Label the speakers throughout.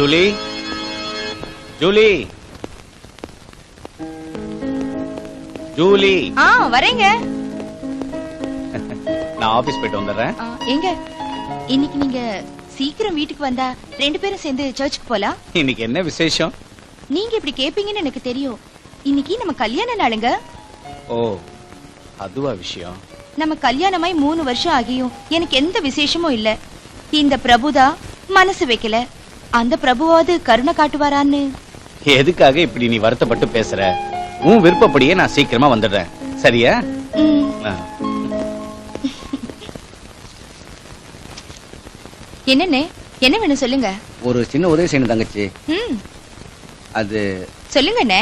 Speaker 1: Julie, Julie, Julie.
Speaker 2: வரேங்க.
Speaker 1: நான் office போயிட்டு வந்துடுறேன்.
Speaker 2: எங்க இன்னைக்கு நீங்க சீக்கிரம் வீட்டுக்கு வந்தா 2 பேரும் சேர்ந்து சர்ச்சுக்கு போலாம்.
Speaker 1: இன்னைக்கு என்ன விசேஷம்?
Speaker 2: நீங்க இப்படி கேப்பீங்கன்னு எனக்கு தெரியும். இன்னைக்கு நம்ம கல்யாண நாளுங்க.
Speaker 1: ஓ, அதுவா விஷயம்?
Speaker 2: நம்ம கல்யாணமாய் 3 வருஷம் ஆகியும் எனக்கு எந்த விசேஷமும் இல்ல. இந்த பிரபுதா மனசு வைக்கல. அந்த பிரபுவாவது கருணை காட்டுவாரான்னு.
Speaker 1: எதுக்காக இப்படி நீ வருத்தப்பட்டு பேசுற? உன் விருப்பப்படியே நான் சீக்கிரமா வந்துடுறேன். சரியா?
Speaker 2: என்னன்னு என்ன வேணும் சொல்லுங்க.
Speaker 3: ஒரு சின்ன உதவி செய்யணும் தங்கச்சி. அது
Speaker 2: சொல்லுங்கண்ணே.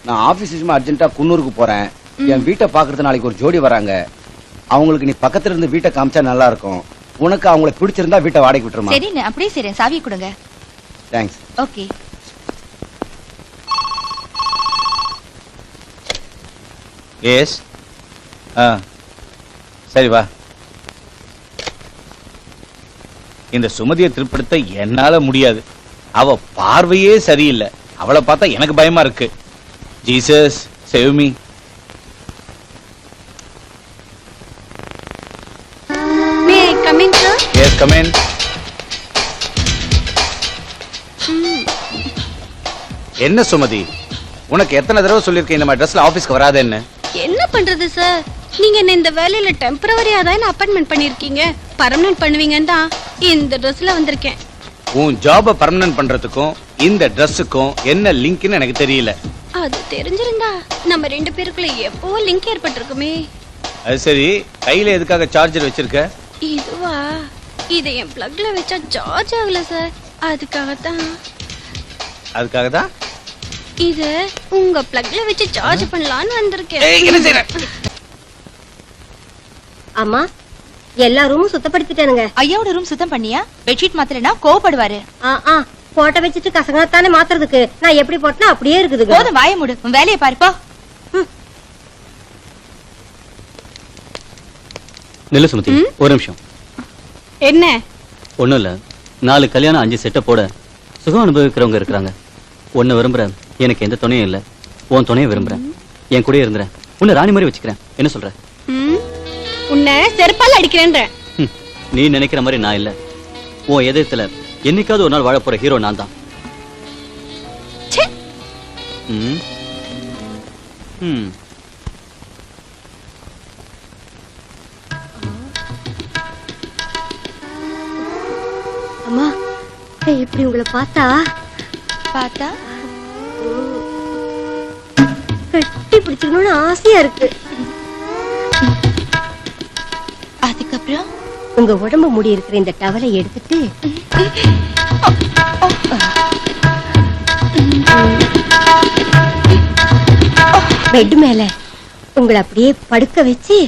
Speaker 3: நான் ஆபீஸ் விஷயமா அர்ஜென்ட்டா குன்னூருக்கு போறேன். என் வீட்டை பாக்குறது நாளைக்கு ஒரு ஜோடி வராங்க. அவங்களுக்கு நீ பக்கத்துல இருந்து வீட்டை காமிச்சா நல்லா இருக்கும். உனக்கு அவங்கள பிடிச்சிருந்தா வீட்டை வாடகை விட்டுருமா?
Speaker 2: சரிண்ணே, அப்படியே சரி. சாவியை கொடுங்க.
Speaker 3: தேங்க்ஸ்.
Speaker 2: ஓகே.
Speaker 1: எஸ். சரி வா. இந்த சுமதியை திருப்படுத்த என்னால முடியாது. அவ பார்வையே சரியில்லை. அவளை பார்த்தா எனக்கு பயமா இருக்கு. Jesus save me.
Speaker 4: May I come in, sir?
Speaker 1: Yes, come in. என்ன சுமதி, உனக்கு எத்தனை தடவை சொல்லிருக்கேன் இந்த மாதிரி ட்ரெஸ்ல ஆபீஸ்க்கு வராதேன்னு?
Speaker 4: என்ன பண்றது சார், நீங்க என்ன இந்த வேலையில டெம்பரவரியா தான் அப்பாயின்ட்மெண்ட் பண்ணிருக்கீங்க. பர்மனன்ட் பண்ணுவீங்கன்னு தான் இந்த ட்ரெஸ்ல வந்திருக்கேன்.
Speaker 1: உன் ஜாப பர்மனன்ட் பண்றதுக்கும் இந்த ட்ரெஸ்ஸுக்கும் என்ன லிங்க்னு எனக்கு தெரியல.
Speaker 4: அது தெரிஞ்சிருந்தா நம்ம 2 பேருக்குள்ள எப்போ லிங்க் ஏற்பட்டிருக்குமே.
Speaker 1: அது சரி, கையில எதுக்காக சார்ஜர் வச்சிருக்க?
Speaker 4: இதுவா, இதை என் பிளக்ல வச்சா சார்ஜ் ஆகல சார். அதுக்காகத்தான் இத உங்க பிளக்ல வச்சு சார்ஜ் பண்ணலாம்னு வந்திருக்கேன்.
Speaker 5: அம்மா, எல்லா ரூமும் சுத்தப்படுத்திட்டேனுங்க.
Speaker 2: ஐயாவோட ரூம் சுத்தம் பண்ணியா? பெட்ஷீட் மாத்திரனா கோவப்படுவாரு.
Speaker 5: போட்ட வச்சுட்டு கசங்கத்தானே மாத்துறதுக்கு நான் எப்படி போட்டனா அப்படியே இருக்குது.
Speaker 2: போதும், வாய மூடு. உன் வேலையை பாருப்பா.
Speaker 6: நில்லு சுமதி, ஒரு நிமிஷம்.
Speaker 4: என்ன?
Speaker 6: ஒண்ணும் இல்ல. 4 கல்யாணம் 5 செட்ட போட சுகம் அனுபவிக்கிறவங்க இருக்கிறாங்க. ஒன்னு விரும்புறேன், எனக்கு எந்த துணையும் இல்ல. உன் துணையை விரும்புறேன், என் கூட இருந்துறேன். உன்னை ராணி மாதிரி வச்சுக்கிறேன். என்ன சொல்ற?
Speaker 4: உன்னை செருப்பால் அடிக்கிறேன்ற.
Speaker 6: நீ நினைக்கிற மாதிரி நான் இல்ல. உன் எதிர்த்துல என்னைக்காவது ஒரு நாள் வாழ போற ஹீரோ நான் தான்.
Speaker 5: அம்மா, இப்படி உங்களை பார்த்தா கட்டி பிடிச்சுக்கணும்னு ஆசையா இருக்கு.
Speaker 2: அதுக்கப்புறம்
Speaker 5: உங்க உடம்பு மூடி இருக்கிற இந்த டவலை எடுத்துட்டு பெட் மேல உங்களை அப்படியே படுக்க வச்சு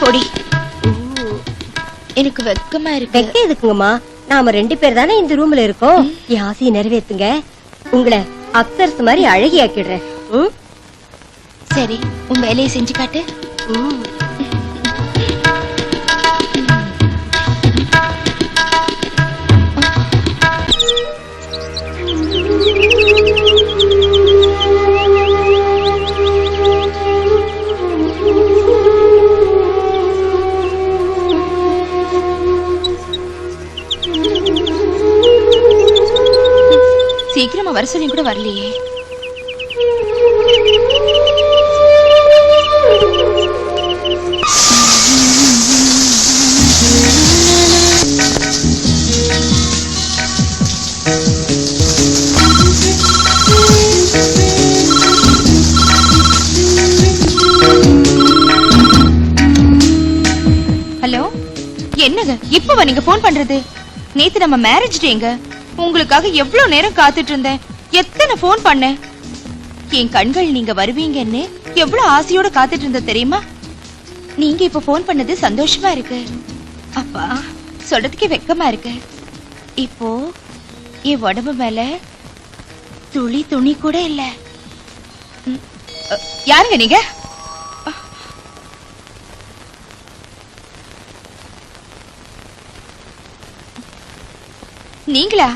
Speaker 2: போடி. எனக்கு வெக்கமா இருக்கு.
Speaker 5: வெக்க எதுக்குங்கம்மா? நாம 2 பேர் தானே இந்த ரூம்ல இருக்கோம். என் ஆசையை நிறைவேத்துங்க. உங்களை அப்சரஸ் மாதிரி அழகியாக்கிடுறேன்.
Speaker 2: சரி, உன் வேலையை செஞ்சு காட்டு. சீக்கிரமா வர சொல்லி கூட வரலையே. ஹலோ, என்னங்க இப்ப நீங்க போன் பண்றது? நேத்து நம்ம மேரேஜ் டேங்க. உங்களுக்காக எவ்வளவு நேரம் காத்துட்டு இருந்தேன். எத்தனை போன் பண்ணேன். என் கண்கள் நீங்க வருவீங்கன்னு எவ்வளவு ஆசையோட காத்துட்டு இருந்த தெரியுமா? நீங்க இப்ப போன் பண்ணது சந்தோஷமா இருக்கு. அப்பா சொல்றதுக்கே வெக்கமா இருக்கு. இப்போ என் உடம்பு மேல துளி துணி கூட இல்ல. யாருங்க நீங்க? நீங்களா?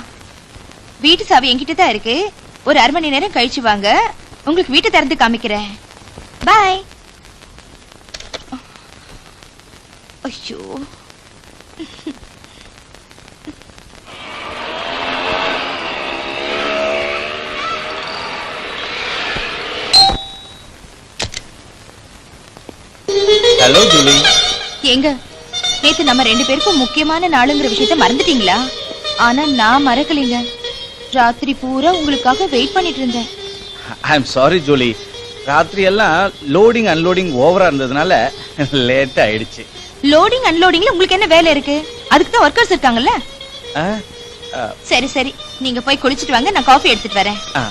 Speaker 2: வீட்டு சாவி என்கிட்ட தான் இருக்கு. ஒரு 1/2 மணி நேரம் கழிச்சு வாங்க, உங்களுக்கு வீட்டை திறந்து காமிக்கிறேன். பாய். ஐயோ,
Speaker 1: ஹலோ ஜூலி.
Speaker 2: ஏங்க, நேத்து நம்ம 2 பேருக்கும் முக்கியமான நாளுங்கிற விஷயத்த மறந்துட்டீங்களா? ஆனா நான் மறக்கலைங்க. ராத்திரி பூரா உங்களுக்காக வெயிட் பண்ணிட்டு இருந்தேன்.
Speaker 1: I am sorry Julie. ராத்திரி எல்லாம் லோடிங் அன்லோடிங் ஓவரா இருந்ததுனால லேட் ஆயிடுச்சு.
Speaker 2: லோடிங் அன்லோடிங்ல உங்களுக்கு என்ன வேலை இருக்கு? அதுக்கு தான் ஒர்க்கர்ஸ் இருக்காங்கல்ல.
Speaker 1: ஆ, ஆ,
Speaker 2: சரி சரி, நீங்க போய் குளிச்சிட்டு வாங்க, நான் காஃபி எடுத்துட்டு வரேன்.
Speaker 1: ஆ.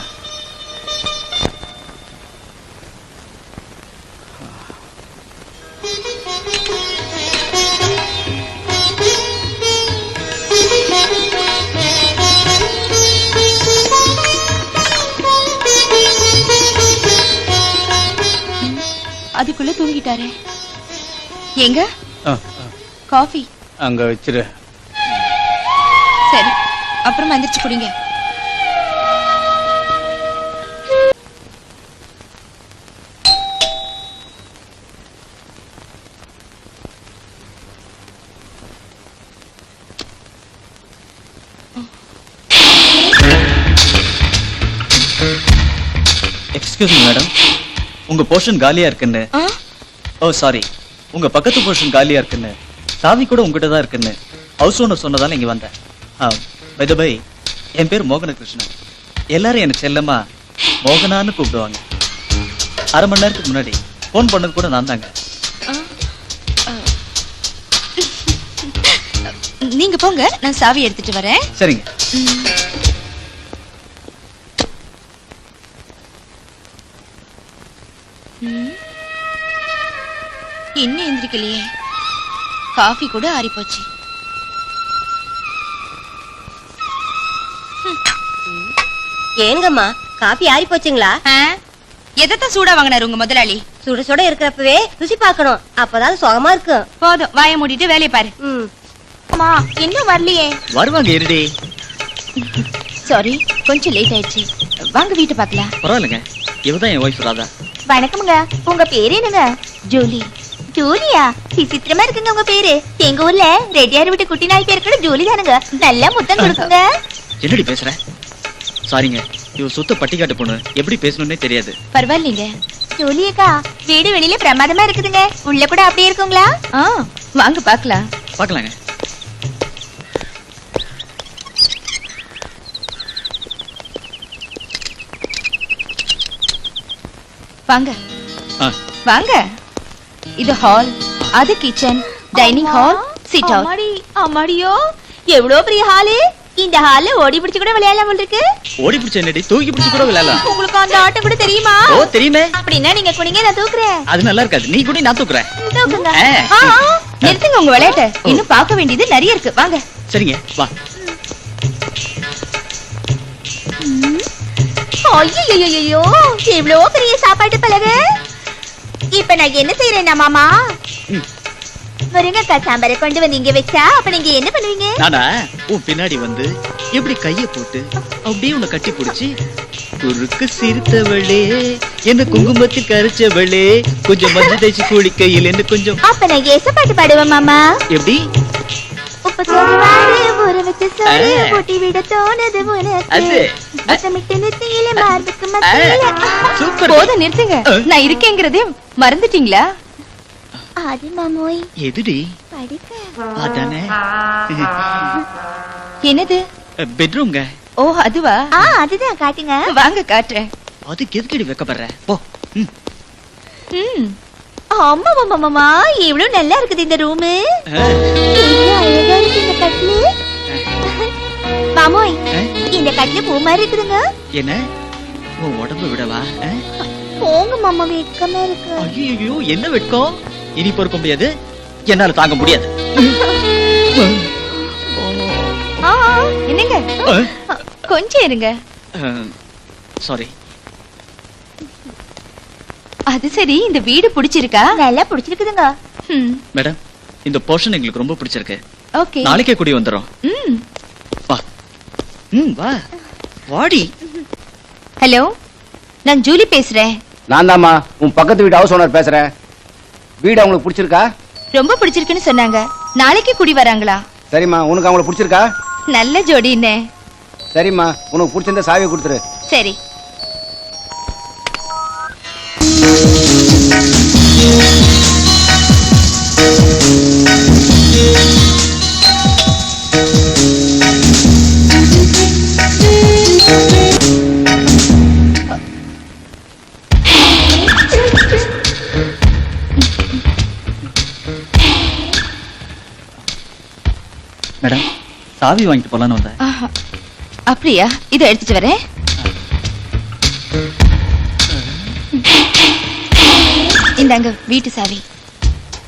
Speaker 2: அதுக்குள்ள தூங்கிட்டாரே. ஏங்க,
Speaker 1: ஆ,
Speaker 2: காஃபி.
Speaker 1: அங்க வச்சிரு.
Speaker 2: சரி, அப்புறமா எந்திரிச்சு குடிங்க.
Speaker 6: எக்ஸ்கியூஸ் மீ மேடம், உங்க போர்ஷன் காலியா இருக்குன்னு.
Speaker 2: ஆ?
Speaker 6: ஓ சாரி, உங்க பக்கத்து போர்ஷன் காலியா இருக்குன்னு, சாவி கூட உங்ககிட்ட தான் இருக்குன்னு ஹவுஸ் ஓனர் சொன்னதால இங்க வந்தேன். பை தி பை, என் பேர் மோகனகிருஷ்ணன். எல்லாரும் எனக்கு செல்லமா மோகனான்னு கூப்பிடுவாங்க. 1/2 மணி நேரத்துக்கு முன்னாடி போன் பண்ணது கூட நான் தாங்க.
Speaker 2: நீங்க போங்க, நான் சாவி எடுத்துட்டு வரேன்.
Speaker 6: சரிங்க.
Speaker 2: இன்னும் எந்திரிக்கலையே. காஃபி கூட ஆறி போச்சு.
Speaker 5: ஏங்கம்மா, காபி ஆறி போச்சுங்களா?
Speaker 2: எதத்தான் சூடா வாங்கினாரு உங்க முதலாளி?
Speaker 5: சுட சுட இருக்கிறப்பவே ருசி பார்க்கணும், அப்பதான் சுகமா இருக்கும்.
Speaker 2: போதும், வாய மூடிட்டு வேலையை பாரு.
Speaker 5: ம்.
Speaker 2: அம்மா இன்னும் வரலையே.
Speaker 6: வருவாங்க இருடி.
Speaker 2: சாரி, கொஞ்சம் லேட் ஆயிடுச்சு. வாங்க வீட்டை பார்க்கலாம்.
Speaker 6: பரவாயில்லைங்க, இவதான் என் ஒய்ஃப் ராதா.
Speaker 2: வணக்கம்ங்க. உங்க பேரு என்னங்க? ஜூலி. ஜூலியா? விசித்திரமா இருக்குங்க உங்க பேரு. எங்க ஊர்ல ரெட்டியார் விட்டு குட்டி நாய் பேரு கூட ஜூலி தானுங்க. நல்லா முத்தம் கொடுக்குங்க.
Speaker 6: என்னடி பேசுற? சாரிங்க, இவ சுத்த பட்டிக்காட்டு பொண்ணு, எப்படி பேசணும்னே தெரியாது.
Speaker 2: பரவாயில்லைங்க. ஜூலியக்கா, வீடு வெளியில பிரமாதமா இருக்குதுங்க. உள்ள கூட அப்படியே இருக்குங்களா? வாங்க பார்க்கலாம்.
Speaker 6: பார்க்கலாங்க.
Speaker 2: வாங்க
Speaker 6: ஆ,
Speaker 2: வாங்க. இது ஹால், அது kitchen, dining hall, sit out.
Speaker 4: அம்மாடி அம்மாடியோ, எவ்வளவு பெரிய ஹாலு! இந்த ஹால்ல ஓடி பிடிச்சு கூட விளையாடலாம் போல இருக்கு.
Speaker 6: ஓடி பிடிச்ச என்னடி, தூக்கி பிடிச்சு கூட விளையாடலாம்.
Speaker 4: உங்களுக்கு அந்த ஆட்டம் கூட தெரியுமா?
Speaker 6: ஓ தெரியுமே.
Speaker 4: அப்படின்னா நீங்க குனிங்க, நான் தூக்குறேன்.
Speaker 6: அது நல்லா இருக்காது, நீ கூட நான் தூக்குறேன்.
Speaker 4: தூக்குங்க.
Speaker 2: நிறுத்துங்க உங்க விளையாட்ட. இன்னும் பார்க்க வேண்டியது நிறைய இருக்கு. வாங்க.
Speaker 6: சரிங்க, வா.
Speaker 4: ஐயோ, எவ்வளவு பெரிய சாப்பாட்டு பலகை! இப்ப நான் என்ன செய்யறேன்னா மாமா, முருங்கக்காய் சாம்பாரை கொண்டு வந்து இங்க வச்சா அப்ப நீங்க என்ன பண்ணுவீங்க?
Speaker 6: நானா உன் பின்னாடி வந்து எப்படி கைய போட்டு அப்படியே உன்னை கட்டி பிடிச்சி, குறுக்கு சிரித்தவளே, என்ன குங்குமத்தில் கரைச்சவளே, கொஞ்சம் மஞ்சள் தேய்ச்சி குளிக்கையில் என்ன கொஞ்சம்.
Speaker 4: அப்ப நான் ஏச பாட்டு பாடுவேன் மாமா.
Speaker 6: எப்படி?
Speaker 4: உப்பு சோறு ஊற வச்ச சோறு போட்டி விட தோணுது உனக்கு.
Speaker 6: அது.
Speaker 4: முத்தமிட்டு நெத்தியில மார்புக்கு மத்தியில.
Speaker 6: சூப்பர்.
Speaker 2: போதும் நிறுத்துங்க. நான் இருக்கேங்கிறதே மறந்துட்டீங்களா?
Speaker 4: அது மாமோய்
Speaker 6: எதுடி?
Speaker 4: படிக்க.
Speaker 6: அதானே.
Speaker 2: என்னது?
Speaker 6: பெட்ரூம்ங்க.
Speaker 2: ஓ அதுவா?
Speaker 4: அதுதான் காட்டுங்க.
Speaker 2: வாங்க காட்டுறேன்.
Speaker 6: அதுக்கு எதுக்கடி வைக்கப்படுற? போ. ம்.
Speaker 2: ம்.
Speaker 4: ஆமா மாமா மாமா, இவ்வளவு நல்லா இருக்குது இந்த ரூமு. அழகா இருக்கு இந்த கட்டிலு. மாமோய், இந்த கட்டிலு பூ மாதிரி இருக்குதுங்க.
Speaker 6: என்ன உன் உடம்பு விடவா?
Speaker 4: போங்க மாமா, வெக்கமா இருக்கு.
Speaker 6: ஐயோ என்ன வெட்கம்? இனி பொறுக்க முடியாது, என்னால தாங்க முடியாது.
Speaker 2: ஆ, என்னங்க கொஞ்சம் இருங்க.
Speaker 6: சாரி.
Speaker 2: அது சரி, இந்த வீடு பிடிச்சிருக்கா? நல்லா பிடிச்சிருக்குதுங்க.
Speaker 6: மேடம், இந்த போர்ஷன் எங்களுக்கு ரொம்ப பிடிச்சிருக்கு.
Speaker 2: ஓகே.
Speaker 6: நாளைக்கே குடி வந்துடும். வா. வா. வாடி.
Speaker 2: ஹலோ, நான் ஜூலி பேசுறேன்.
Speaker 3: நான் தாம்மா உன் பக்கத்து வீட்டு ஹவுஸ் ஓனர் பேசுறேன். வீடு அவங்களுக்கு பிடிச்சிருக்கா?
Speaker 2: ரொம்ப பிடிச்சிருக்குன்னு சொன்னாங்க. நாளைக்கு குடி வராங்களா?
Speaker 3: சரிம்மா, உனக்கு அவங்களுக்கு பிடிச்சிருக்கா?
Speaker 2: நல்ல ஜோடின்னு.
Speaker 3: சரிம்மா, உனக்கு பிடிச்சிருந்தா சாவியை கொடுத்துரு.
Speaker 2: சரி.
Speaker 6: மேடம், சாவி வாங்கிட்டு போலான்னு வந்தேன்.
Speaker 2: ஆஹா. அப்படியா? இதை எடுத்துட்டு வரேன். இந்தாங்க வீட்டு சாவி.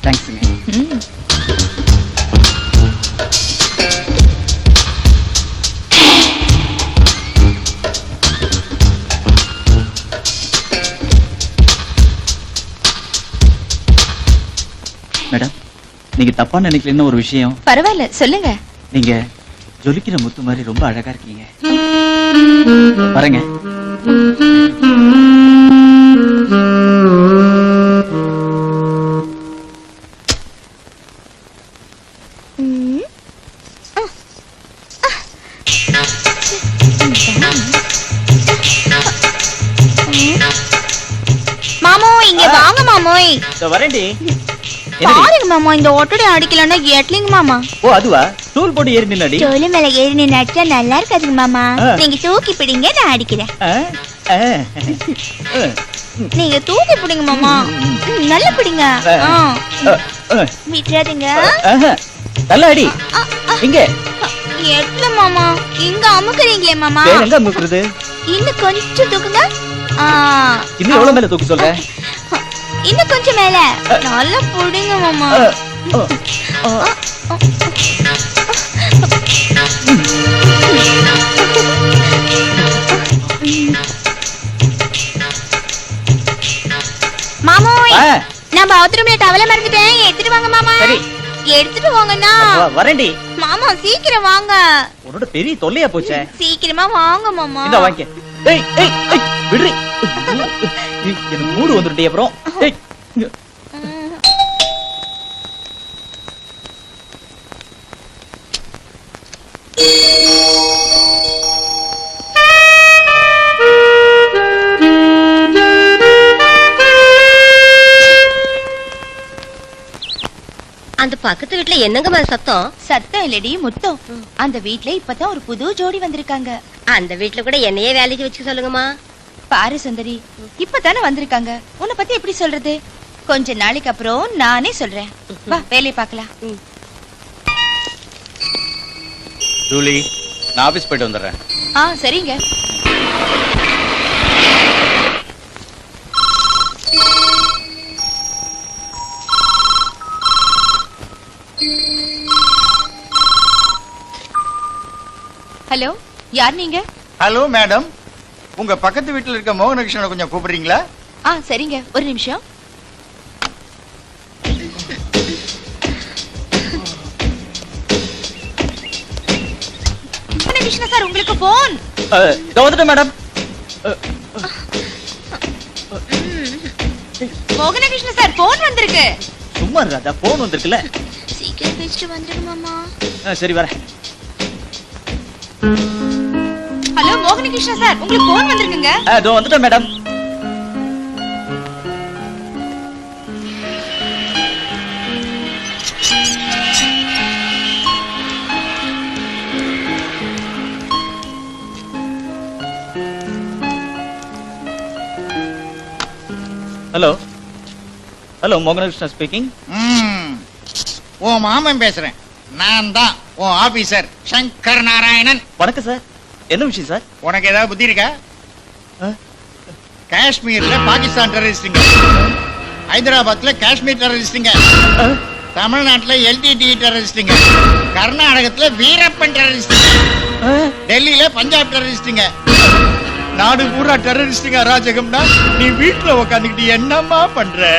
Speaker 6: தேங்க்ஸுங்க.
Speaker 2: ம்.
Speaker 6: மேடம், நீங்க தப்பா நினைக்கலன்னு ஒரு விஷயம்.
Speaker 2: பரவாயில்ல, சொல்லுங்க.
Speaker 6: நீங்க ஜொலிக்கிற முத்து மாதிரி ரொம்ப அழகா இருக்கீங்க. வரேங்க.
Speaker 4: மாமோ இங்க வாங்க மாமோய்.
Speaker 6: வரேன்டி.
Speaker 4: பாருங்க மாமா, இந்த ஒட்டடை அடிக்கலன்னா எட்லிங்க மாமா.
Speaker 6: ஓ, அதுவா? டூல் போட்டு ஏறி நின்னாடி.
Speaker 4: தோலு மேல ஏறி நின்னாச்சா நல்லா இருக்காதுங்க மாமா. நீங்க தூக்கி பிடிங்க, நான் அடிக்கிறேன். நீங்க தூக்கி பிடிங்க மாமா. நல்லா பிடிங்க. விட்டுறாதுங்க.
Speaker 6: நல்லா அடி. இங்க
Speaker 4: எட்ல மாமா, இங்க அமுக்குறீங்களே மாமா.
Speaker 6: வேற எங்க அமுக்குறது?
Speaker 4: இன்னும் கொஞ்சம் தூக்குங்க.
Speaker 6: இன்னும் எவ்வளவு மேல தூக்க சொல்ற?
Speaker 4: இன்னும் கொஞ்சம் மேல. நல்லா பிடிங்க மாமா. மாமோய், நான் பாத்ரூம்ல டவல மறந்துட்டேன். எடுத்துட்டு வாங்க மாமா.
Speaker 6: சரி.
Speaker 4: எடுத்துட்டு வாங்கண்ணா.
Speaker 6: வரேன்டி.
Speaker 4: மாமா சீக்கிரம் வாங்க.
Speaker 6: உன்னோட பெரிய தொல்லையா போச்சே.
Speaker 4: சீக்கிரமா வாங்க மாமா.
Speaker 6: இந்த வாங்க. ஏய் ஏய் ஏய், விடுறி. எனக்கு மூடு வந்துட்டே அப்புறம். ஏய்.
Speaker 5: அந்த பக்கத்து வீட்டுல என்னங்கம்மா சத்தம்?
Speaker 2: சத்தம் இல்லடி, முத்தம். அந்த வீட்ல இப்பதான் ஒரு புது ஜோடி வந்திருக்காங்க.
Speaker 5: அந்த வீட்டுல கூட என்னையே வேலைக்கு வச்சுக்க சொல்லுங்கம்மா.
Speaker 2: பாரு சுந்தரி, இப்பதானே வந்திருக்காங்க. உன்னை பத்தி எப்படி சொல்றது? கொஞ்ச நாளைக்கு அப்புறம் நானே சொல்றேன். வா, வேலையை பார்க்கலாம்.
Speaker 1: ஜூலி, நான் ஆபீஸ் போயிட்டு வந்துடுறேன்.
Speaker 2: சரிங்க. ஹலோ, யார் நீங்க?
Speaker 7: ஹலோ மேடம், உங்க பக்கத்து வீட்டுல இருக்க மோகனகிருஷ்ணனை கொஞ்சம் கூப்பிடுறீங்களா?
Speaker 2: சரிங்க, ஒரு நிமிஷம். மோகனகிருஷ்ண சார், உங்களுக்கு போன்.
Speaker 6: இதோ வந்துட்டேன் மேடம்.
Speaker 2: மோகனகிருஷ்ண சார், போன் வந்திருக்கு.
Speaker 6: சும்மா ராஜா, போன் வந்திருக்குல்ல.
Speaker 4: சீக்கிரம் பேசிட்டு வந்துடுங்க மாமா.
Speaker 6: சரி வரேன்.
Speaker 2: ஹலோ மோகனகிருஷ்ண சார், உங்களுக்கு போன் வந்திருக்குங்க.
Speaker 6: இதோ வந்துட்டேன் madam. Hello hello, Mohanakrishna speaking.
Speaker 7: உன் மாமன் பேசுறேன். நான் தான் உன் ஆபீசர் சங்கர் நாராயணன்.
Speaker 6: வணக்கம் சார். என்ன விஷயம் சார்?
Speaker 7: உனக்கு ஏதாவது புத்தி இருக்கா? காஷ்மீர்ல பாகிஸ்தான் டெரரிஸ்டுங்க ஹைதராபாத்ல காஷ்மீர் டெரரிஸ்டுங்க, தமிழ்நாட்டுல எல்டிடி டெரரிஸ்டுங்க, கர்நாடகத்துல வீரப்பன் டெரரிஸ்டுங்க, டெல்லியில பஞ்சாப் டெரரிஸ்டுங்க. நாடு பூரா டெரரிஸ்டுங்க அராஜகம்னா நீ வீட்டுல உக்காந்துக்கிட்டு என்னம்மா பண்ற?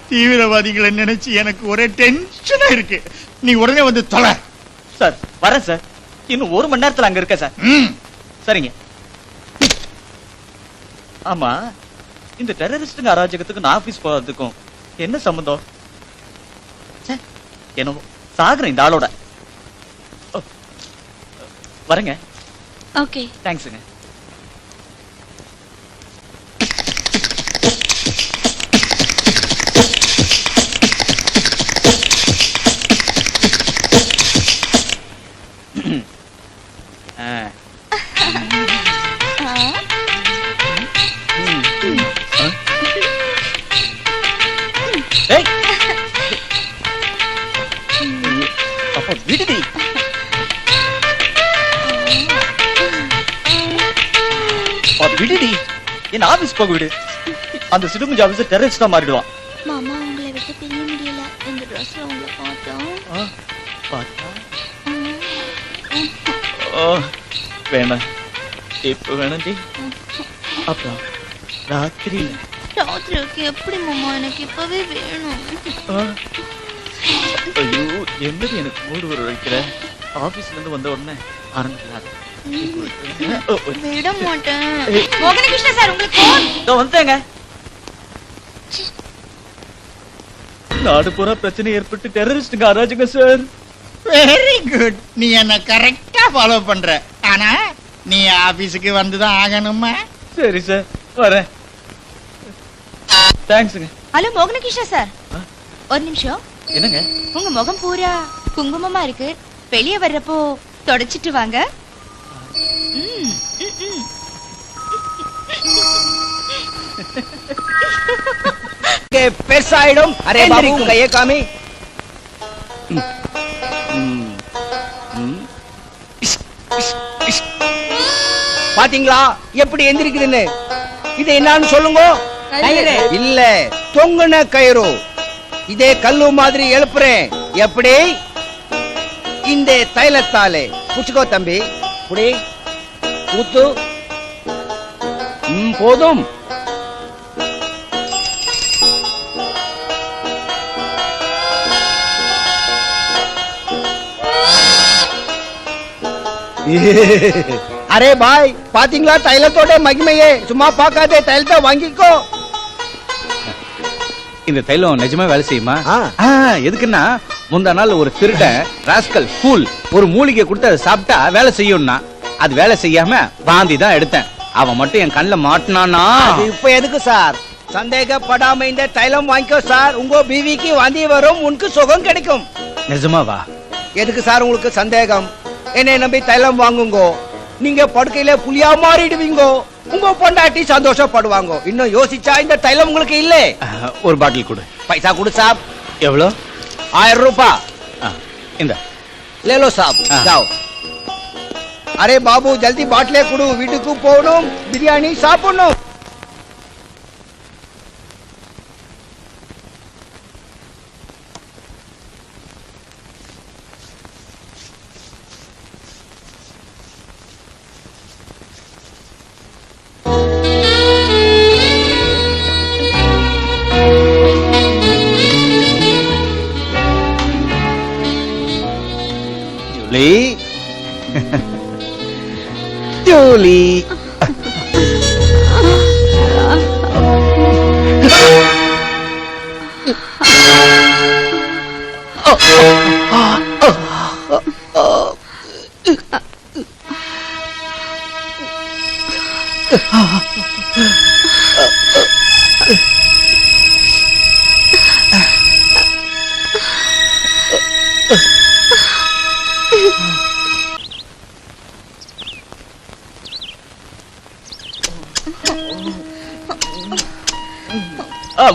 Speaker 7: தீவிரவாதிகளை நினைச்சு எனக்கு ஒரே டென்ஷனா இருக்கு. நீ உடனே வந்து தொலை.
Speaker 6: சார் வரேன் சார், இன்னும் 1 மணி நேரத்துல அங்க இருக்க சார். சரிங்க. ஆமா, இந்த டெரரிஸ்டுங்க அராஜகத்துக்கு நான் ஆபீஸ் போறதுக்கும் என்ன சம்பந்தம்? ச்சே, என்னவோ சாகுறேன் இந்த ஆளோட. ஓ, வரேங்க.
Speaker 4: ஓகே.
Speaker 6: தேங்க்ஸுங்க. ஏய், அப்பா விடுடி. விடுடி, என்ன ஆபீஸ் போக விடு. அந்த சிடுமுஞ்சி ஆபீஸ் டெரரிஸ்டா மாறிடுவான்.
Speaker 4: மாமா உங்களை விட்டு பிரிய முடியல. இந்த ட்ரெஸ்ல உங்களை பார்த்தோம்.
Speaker 6: பார்த்தா வேணாம், இப்ப வேணாண்டி. அப்புறம் ராத்திரியில
Speaker 4: ராத்திரிக்கு எப்படி மாமா? எனக்கு இப்பவே வேணும்.
Speaker 6: ஐயோ, என்னது எனக்கு மூடு வர வைக்கிற? ஆபீஸ்ல இருந்து வந்த உடனே ஆரம்பிக்கலாம்.
Speaker 4: விட மாட்டேன்.
Speaker 2: மோகனகிருஷ்ண சார் உங்களுக்கு phone.
Speaker 6: வந்தேங்க. நாடு பூரா பிரச்சனை ஏற்பட்டு டெரரிஸ்டுங்க அராஜங்க சார்.
Speaker 7: Very good. நீ என்ன கரெக்டா ஃபாலோ பண்ற. ஆனா நீ ஆபீஸுக்கு வந்துதான் ஆகணுமா?
Speaker 6: சரி சார், வரேன். தேங்க்ஸுங்க.
Speaker 2: ஹலோ மோகனகிருஷ்ண சார், ஒரு நிமிஷம்.
Speaker 6: என்னங்க?
Speaker 2: உங்க முகம் பூரா குங்குமமா இருக்கு. வெளியே வர்றப்போ தொடச்சிட்டு வாங்க.
Speaker 3: பெருசாயிடும். அரே பாபு, கையை காமி. பாத்தீங்களா எப்படி எந்திரிக்குதுன்னு? இது என்னன்னு சொல்லுங்க. இல்ல, தொங்குன கயிறு. இதே கல்லு மாதிரி எழுப்புறேன். எப்படி? இந்த தைலத்தாலே புடிச்சுக்கோ தம்பி. புடி, ஊத்து. போதும். அரே பாய், பாத்தீங்களா தைலத்தோட மகிமையே? சும்மா பார்க்காதே, தைலத்தை வாங்கிக்கோ.
Speaker 1: இந்த தைலம் நிஜமா வேலை செய்யுமா?
Speaker 3: ஆ.
Speaker 1: எதுக்குன்னா, முந்தா நாள் ஒரு திருடன் ராஸ்கல் ஃபூல் ஒரு மூலிகை கொடுத்து அதை சாப்பிட்டா வேலை செய்யும்னா, அது வேலை செய்யாம வாந்தி தான் எடுத்தேன். அவன் மட்டும் என் கண்ணுல மாட்டினானா.
Speaker 3: அது இப்ப எதுக்கு சார்? சந்தேகப்படாம இந்த தைலம் வாங்கிக்கோ சார். உங்க பிவிக்கு வாந்தி வரும், உனக்கு சுகம் கிடைக்கும்.
Speaker 1: நிஜமாவா?
Speaker 3: எதுக்கு சார் உங்களுக்கு சந்தேகம்? என்னை நம்பி தைலம் வாங்குங்க. நீங்க படுக்கையில புலியா மாறிடுவீங்க. உங்க பொண்டாட்டி சந்தோஷப்படுவாங்க. இன்னும் யோசிச்சா இந்த தைலம் உங்களுக்கு இல்ல.
Speaker 1: ஒரு பாட்டில் கொடு.
Speaker 3: பைசா கொடு சாப்.
Speaker 1: எவ்வளோ?
Speaker 3: 1000 ரூபாய்.
Speaker 1: இந்த
Speaker 3: ले लो साहब, जाओ. अरे बाबू जल्दी बाटले कुडू, வீட்டுக்கு போகணும், பிரியாணி சாப்பிடணும்.
Speaker 1: ஜூலி,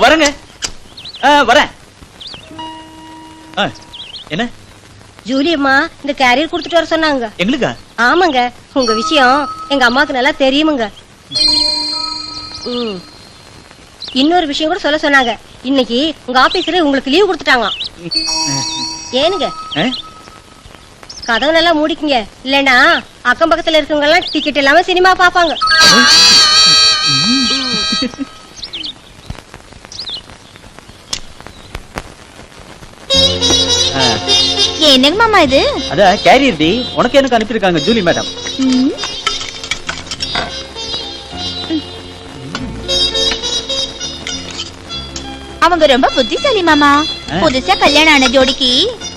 Speaker 6: வரேங்க. வரேன். என்ன?
Speaker 5: ஜூலி அம்மா இந்த கேரியர் கொடுத்துட்டு வர சொன்னாங்க.
Speaker 6: எங்களுக்கா?
Speaker 5: ஆமாங்க, உங்க விஷயம் எங்க அம்மாக்கு நல்லா தெரியுமுங்க. இன்னொரு விஷயம் கூட சொல்ல சொன்னாங்க. இன்னைக்கு உங்க ஆபீஸ்ல உங்களுக்கு லீவ் கொடுத்துட்டாங்களாம். ஏனுங்க கதவு நல்லா மூடிக்குங்க, இல்லன்னா அக்கம் பக்கத்துல இருக்கவங்க எல்லாம் டிக்கெட் இல்லாம சினிமா பாப்பாங்க.
Speaker 2: என்னங்க மாமா இது?
Speaker 6: அத கேரியர் டி, உனக்கு எனக்கு அனுப்பியிருக்காங்க ஜூலி மேடம்.
Speaker 2: அவங்க ரொம்ப புத்திசாலி மாமா. புதுசா கல்யாணம் ஆன ஜோடிக்கு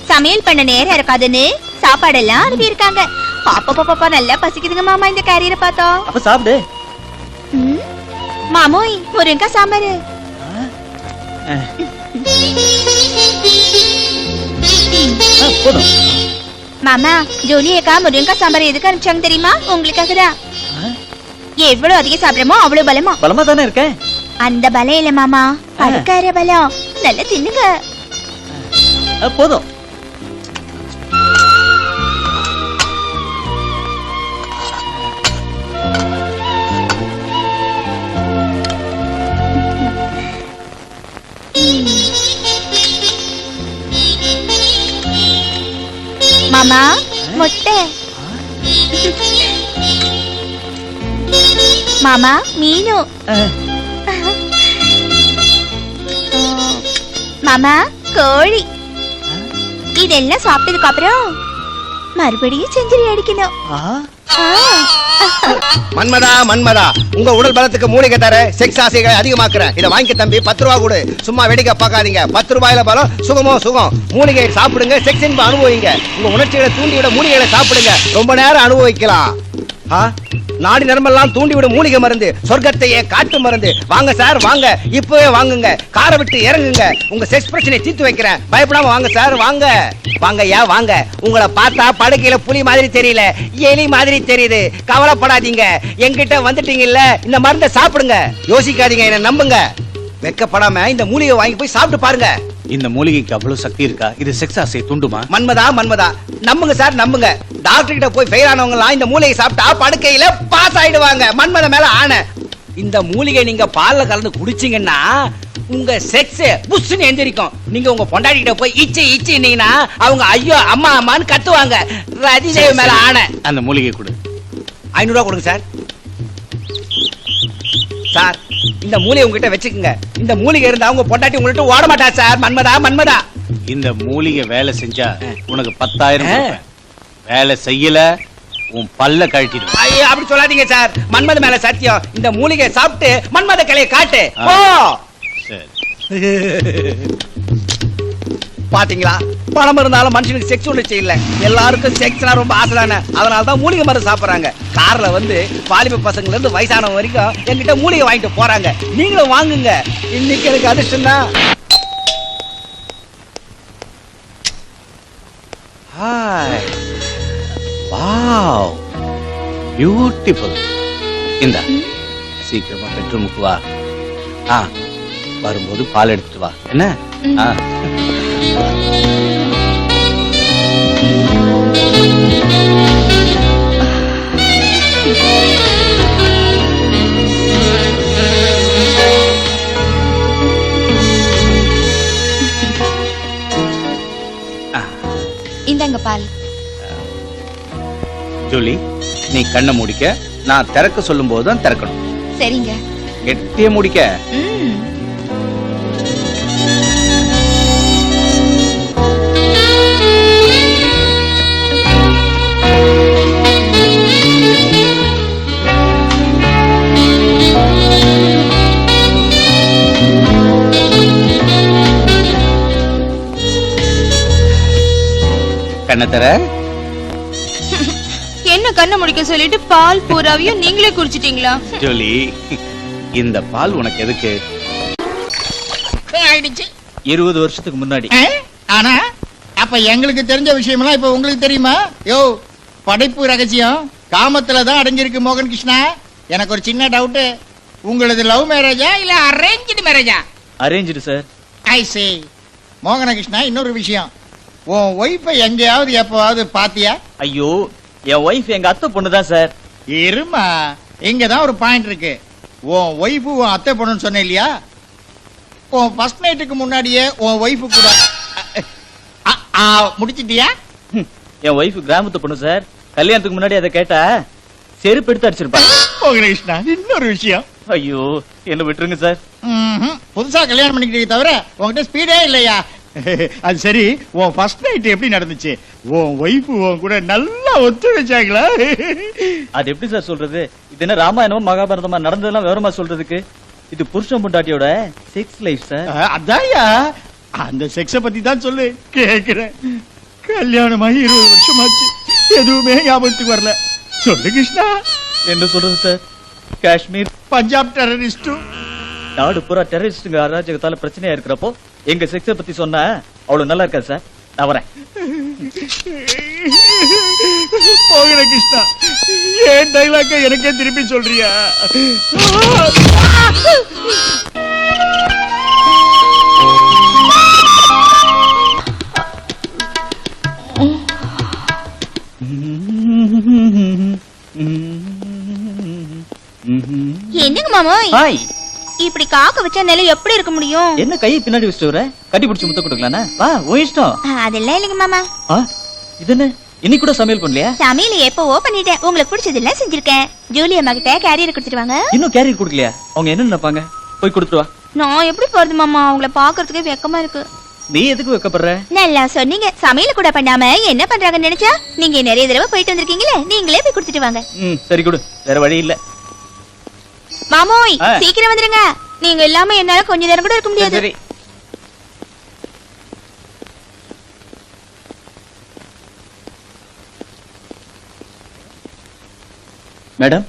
Speaker 2: சமையல் பண்ண நேரம் இருக்காதுன்னு சாப்பாடெல்லாம் அனுப்பி இருக்காங்க. பாப்பா நல்லா பசிக்குதுங்க மாமா இந்த கேரியரை பார்த்தோம்.
Speaker 6: அப்ப சாப்பிடு.
Speaker 2: மாமோய் முருங்கா சாம்பாரு.
Speaker 6: போதும்.
Speaker 2: மாமா ஜோலி அக்கா முருங்கா சாம்பார் எதுக்கு அனுப்பிச்சாங்க தெரியுமா? உங்களுக்காக தான். எவ்வளவு அதிகம் சாப்பிடுறோமோ அவ்வளவு பலமா.
Speaker 6: பலமா தானே இருக்கேன்.
Speaker 2: அந்த பலம் இல்ல மாமா, படுக்கார பலம். நல்லா தின்னுங்க.
Speaker 6: போதும்.
Speaker 2: மாமா முட்டை. மாமா மீனு. மாமா கோழி. இதெல்லாம் சாப்பிட்டதுக்கு அப்புறம் மறுபடியும் செஞ்சுரி அடிக்கணும்.
Speaker 3: மன்மதா மன்மதா, உங்க உடல் பலத்துக்கு மூலிகை தர செக்ஸ் ஆசைகளை அதிகமாக்குறேன். இதை வாங்கி தம்பி, 10 ரூபா கொடு. சும்மா வேடிக்கை பார்க்காதீங்க. 10 ரூபாயில பலம், சுகமோ சுகம். மூலிகை சாப்பிடுங்க, செக்ஸ் என்ப அனுபவிங்க. உங்க உணர்ச்சிகளை தூண்டிவிட மூலிகைகளை சாப்பிடுங்க, ரொம்ப நேரம் அனுபவிக்கலாம். நாடி நரம்பெல்லாம் தூண்டிவிடும் மூலிகை மருந்து, சொர்க்கத்தையே காட்டு மருந்து. வாங்க சார் வாங்க, இப்பவே வாங்குங்க. காரை விட்டு இறங்குங்க, உங்க செக்ஸ் பிரச்சனை தீர்த்து வைக்கிறேன். பயப்படாம வாங்க சார் வாங்க. வாங்க ஐயா வாங்க. உங்களை பார்த்தா படுக்கையில புலி மாதிரி தெரியல, எலி மாதிரி தெரியுது. கவலைப்படாதீங்க, என்கிட்ட வந்துட்டீங்கல்ல, இந்த மருந்தை சாப்பிடுங்க. யோசிக்காதீங்க, என்ன நம்புங்க. வெக்கப்படாம இந்த மூலிகை வாங்கி போய் சாப்பிட்டு பாருங்க.
Speaker 1: இந்த மூலிகைக்கு அவ்வளவு சக்தி இருக்கா? இது செக்ஸ் ஆசையை தூண்டுமா?
Speaker 3: மன்மதா மன்மதா, நம்புங்க சார் நம்புங்க. டாக்டர் கிட்ட போய் ஃபெயில் ஆனவங்க எல்லாம் இந்த மூலிகை சாப்பிட்டா படுக்கையில பாஸ் ஆயிடுவாங்க. மன்மத மேல ஆணை. இந்த மூலிகை நீங்க பால்ல கலந்து குடிச்சீங்கன்னா உங்க செக்ஸ் புஷ்னு எந்திரிக்கும். நீங்க உங்க பொண்டாட்டி கிட்ட போய் இச்சி இச்சின்னீங்கன்னா அவங்க ஐயோ அம்மா அம்மான்னு கத்துவாங்க. ரதிதேவி மேல ஆணை.
Speaker 1: அந்த மூலிகை கொடு.
Speaker 3: 500 ரூபா கொடுங்க சார். சார் இந்த மூலிகை உங்ககிட்ட வச்சுக்கோங்க. இந்த மூலிகை இருந்தா உங்க பொண்டாட்டி உங்கள்கிட்ட ஓட மாட்டா சார். மன்மதா மன்மதா,
Speaker 1: இந்த மூலிகை வேலை செஞ்சா உனக்கு 10,000 கொடுப்பேன். வேலை செய்யல உன் பல்ல கழட்டிடுவேன்.
Speaker 3: ஐயோ அப்படி சொல்லாதீங்க சார். மன்மத மேல சத்தியம். இந்த மூலிகை சாப்பிட்டு மன்மத கிளையை காட்டு. ஓ
Speaker 1: சரி.
Speaker 3: பாத்தீங்களா, பணம் இருந்தாலும் மனுஷனுக்கு செக்ஸ் உணர்ச்சி இல்ல. எல்லாருக்கும் செக்ஸ்னா ரொம்ப ஆசைதானே. அதனாலதான் மூலிகை மருந்து சாப்பிடுறாங்க. கார்ல வந்து வாலிப பசங்கள்ல இருந்து வயசானவங்க வரைக்கும் என்கிட்ட மூலிகை வாங்கிட்டு போறாங்க. நீங்களும் வாங்குங்க. இன்னைக்கு எனக்கு அதிர்ஷ்டம் தான்.
Speaker 1: Hi, wow, beautiful. இந்த சீக்கிரமா பெட்ரூமுக்கு வா. வரும்போது பால் எடுத்துட்டு வா. என்ன?
Speaker 2: இந்தாங்க பால்.
Speaker 1: ஜூலி, நீ கண்ணை முடிக்க. நான் திறக்க சொல்லும் போதுதான் திறக்கணும்.
Speaker 2: சரிங்க.
Speaker 1: கெட்டிய முடிக்க. கண்ணை தர.
Speaker 2: என்ன கண்ணை முடிக்க சொல்லிட்டு பால் பூராவையும் நீங்களே குடிச்சிட்டீங்களா?
Speaker 1: ஜூலி, இந்த பால் உனக்கு எதுக்கு?
Speaker 7: ஆயிடுச்சு.
Speaker 6: 20 வருஷத்துக்கு முன்னாடி.
Speaker 7: ஆனா அப்ப எங்களுக்கு தெரிஞ்ச விஷயம்லாம் இப்ப உங்களுக்கு தெரியுமா? யோ, படைப்பு ரகசியம் காமத்துல தான் அடங்கியிருக்கு மோகன் கிருஷ்ணா. எனக்கு ஒரு சின்ன டவுட். உங்களது லவ் மேரேஜா இல்ல அரேஞ்ச்டு மேரேஜா?
Speaker 6: Arranged sir.
Speaker 7: I say. மோகன கிருஷ்ணா, இன்னொரு விஷயம். உன் ஒய்ஃபை எங்கேயாவது எப்பவாவது பாத்தியா?
Speaker 6: ஐயோ, என் ஒய்ஃப் எங்க அத்தை பொண்ணுதான் சார்.
Speaker 7: இருமா, இங்கதான் ஒரு பாயிண்ட் இருக்கு. உன் ஒய்ஃபு உன் அத்தை பொண்ணுன்னு சொன்ன இல்லையா? உன் ஃபர்ஸ்ட் நைட்டுக்கு முன்னாடியே உன் ஒய்ஃபு கூட முடிச்சிட்டியா?
Speaker 6: என் ஒய்ஃப் கிராமத்து பொண்ணு சார். கல்யாணத்துக்கு முன்னாடி அதை கேட்டா செருப்பு எடுத்து அடிச்சிருப்பாங்க.
Speaker 7: கிருஷ்ணா, இன்னொரு விஷயம்.
Speaker 6: ஐயோ, என்ன விட்டுருங்க சார்.
Speaker 7: புதுசா கல்யாணம் பண்ணிக்கிட்டே தவிர உன்கிட்ட ஸ்பீடே இல்லையா? அது சரி, உன் ஃபர்ஸ்ட் நைட் எப்படி நடந்துச்சு? உன் ஒய்ஃப் உன் கூட நல்லா ஒத்துழைச்சாங்களா?
Speaker 6: அது எப்படி சார் சொல்றது? இது என்ன ராமாயணமா மகாபாரதமா நடந்ததெல்லாம் விவரமா சொல்றதுக்கு? இது புருஷன் பொண்டாட்டியோட செக்ஸ் லைஃப் சார்.
Speaker 7: அதாயா, அந்த செக்ஸ பத்தி தான் சொல்லு, கேக்குறேன். கல்யாணமாகி 20 வருஷமாச்சு, எதுவுமே ஞாபகத்துக்கு வரல. சொல்லு கிருஷ்ணா.
Speaker 6: என்ன சொல்றது சார்? காஷ்மீர்,
Speaker 7: பஞ்சாப் டெரரிஸ்டும்
Speaker 6: நாடு பூரா டெரரிஸ்டுங்க அராஜகத்தால பிரச்சனையா இருக்கிறப்போ எங்க செக்ஸ பத்தி சொன்னா அவ்வளவு நல்லா இருக்காது சார். நான் வரேன்.
Speaker 7: போகிற கிருஷ்ணா, ஏன் டைலாக்க எனக்கே திருப்பி சொல்றியா?
Speaker 2: என்னங்க மாமோய்,
Speaker 6: ஹாய்.
Speaker 2: இப்படி காக்க வச்சா நிலை எப்படி இருக்க முடியும்?
Speaker 6: என்ன கையை பின்னாடி வச்சுட்டு வர? கட்டி பிடிச்சு முத்த கொடுக்கலானா? வா, உன் இஷ்டம்.
Speaker 2: அதெல்லாம் இல்லைங்க மாமா.
Speaker 6: இது என்ன இன்னைக்கு கூட சமையல் பண்ணலையா?
Speaker 2: சமையல் எப்பவோ பண்ணிட்டேன். உங்களுக்கு பிடிச்சதெல்லாம் செஞ்சிருக்கேன். ஜூலி அம்மா கிட்ட கேரியர் கொடுத்துட்டு வாங்க.
Speaker 6: இன்னும் கேரியர் கொடுக்கலையா? அவங்க என்ன நினைப்பாங்க? போய் கொடுத்துட்டு வா.
Speaker 2: நான் எப்படி போறது மாமா? அவங்கள பாக்குறதுக்கே வெக்கமா இருக்கு.
Speaker 6: நீ எதுக்கு வைக்கப்படுற?
Speaker 2: நல்லா சொன்னீங்க. சமையல் கூட பண்ணாம என்ன பண்றாங்கன்னு நினைச்சா, நீங்க நிறைய தடவை போயிட்டு வந்திருக்கீங்களே, நீங்களே போய் கொடுத்துட்டு வாங்க.
Speaker 6: சரி கொடு, வேற வழி இல்ல.
Speaker 2: மாமோய், சீக்கிரம் வந்துருங்க. நீங்க இல்லாம என்னால கொஞ்ச நேரம் கூட இருக்க முடியாது.
Speaker 6: சரி. மேடம்,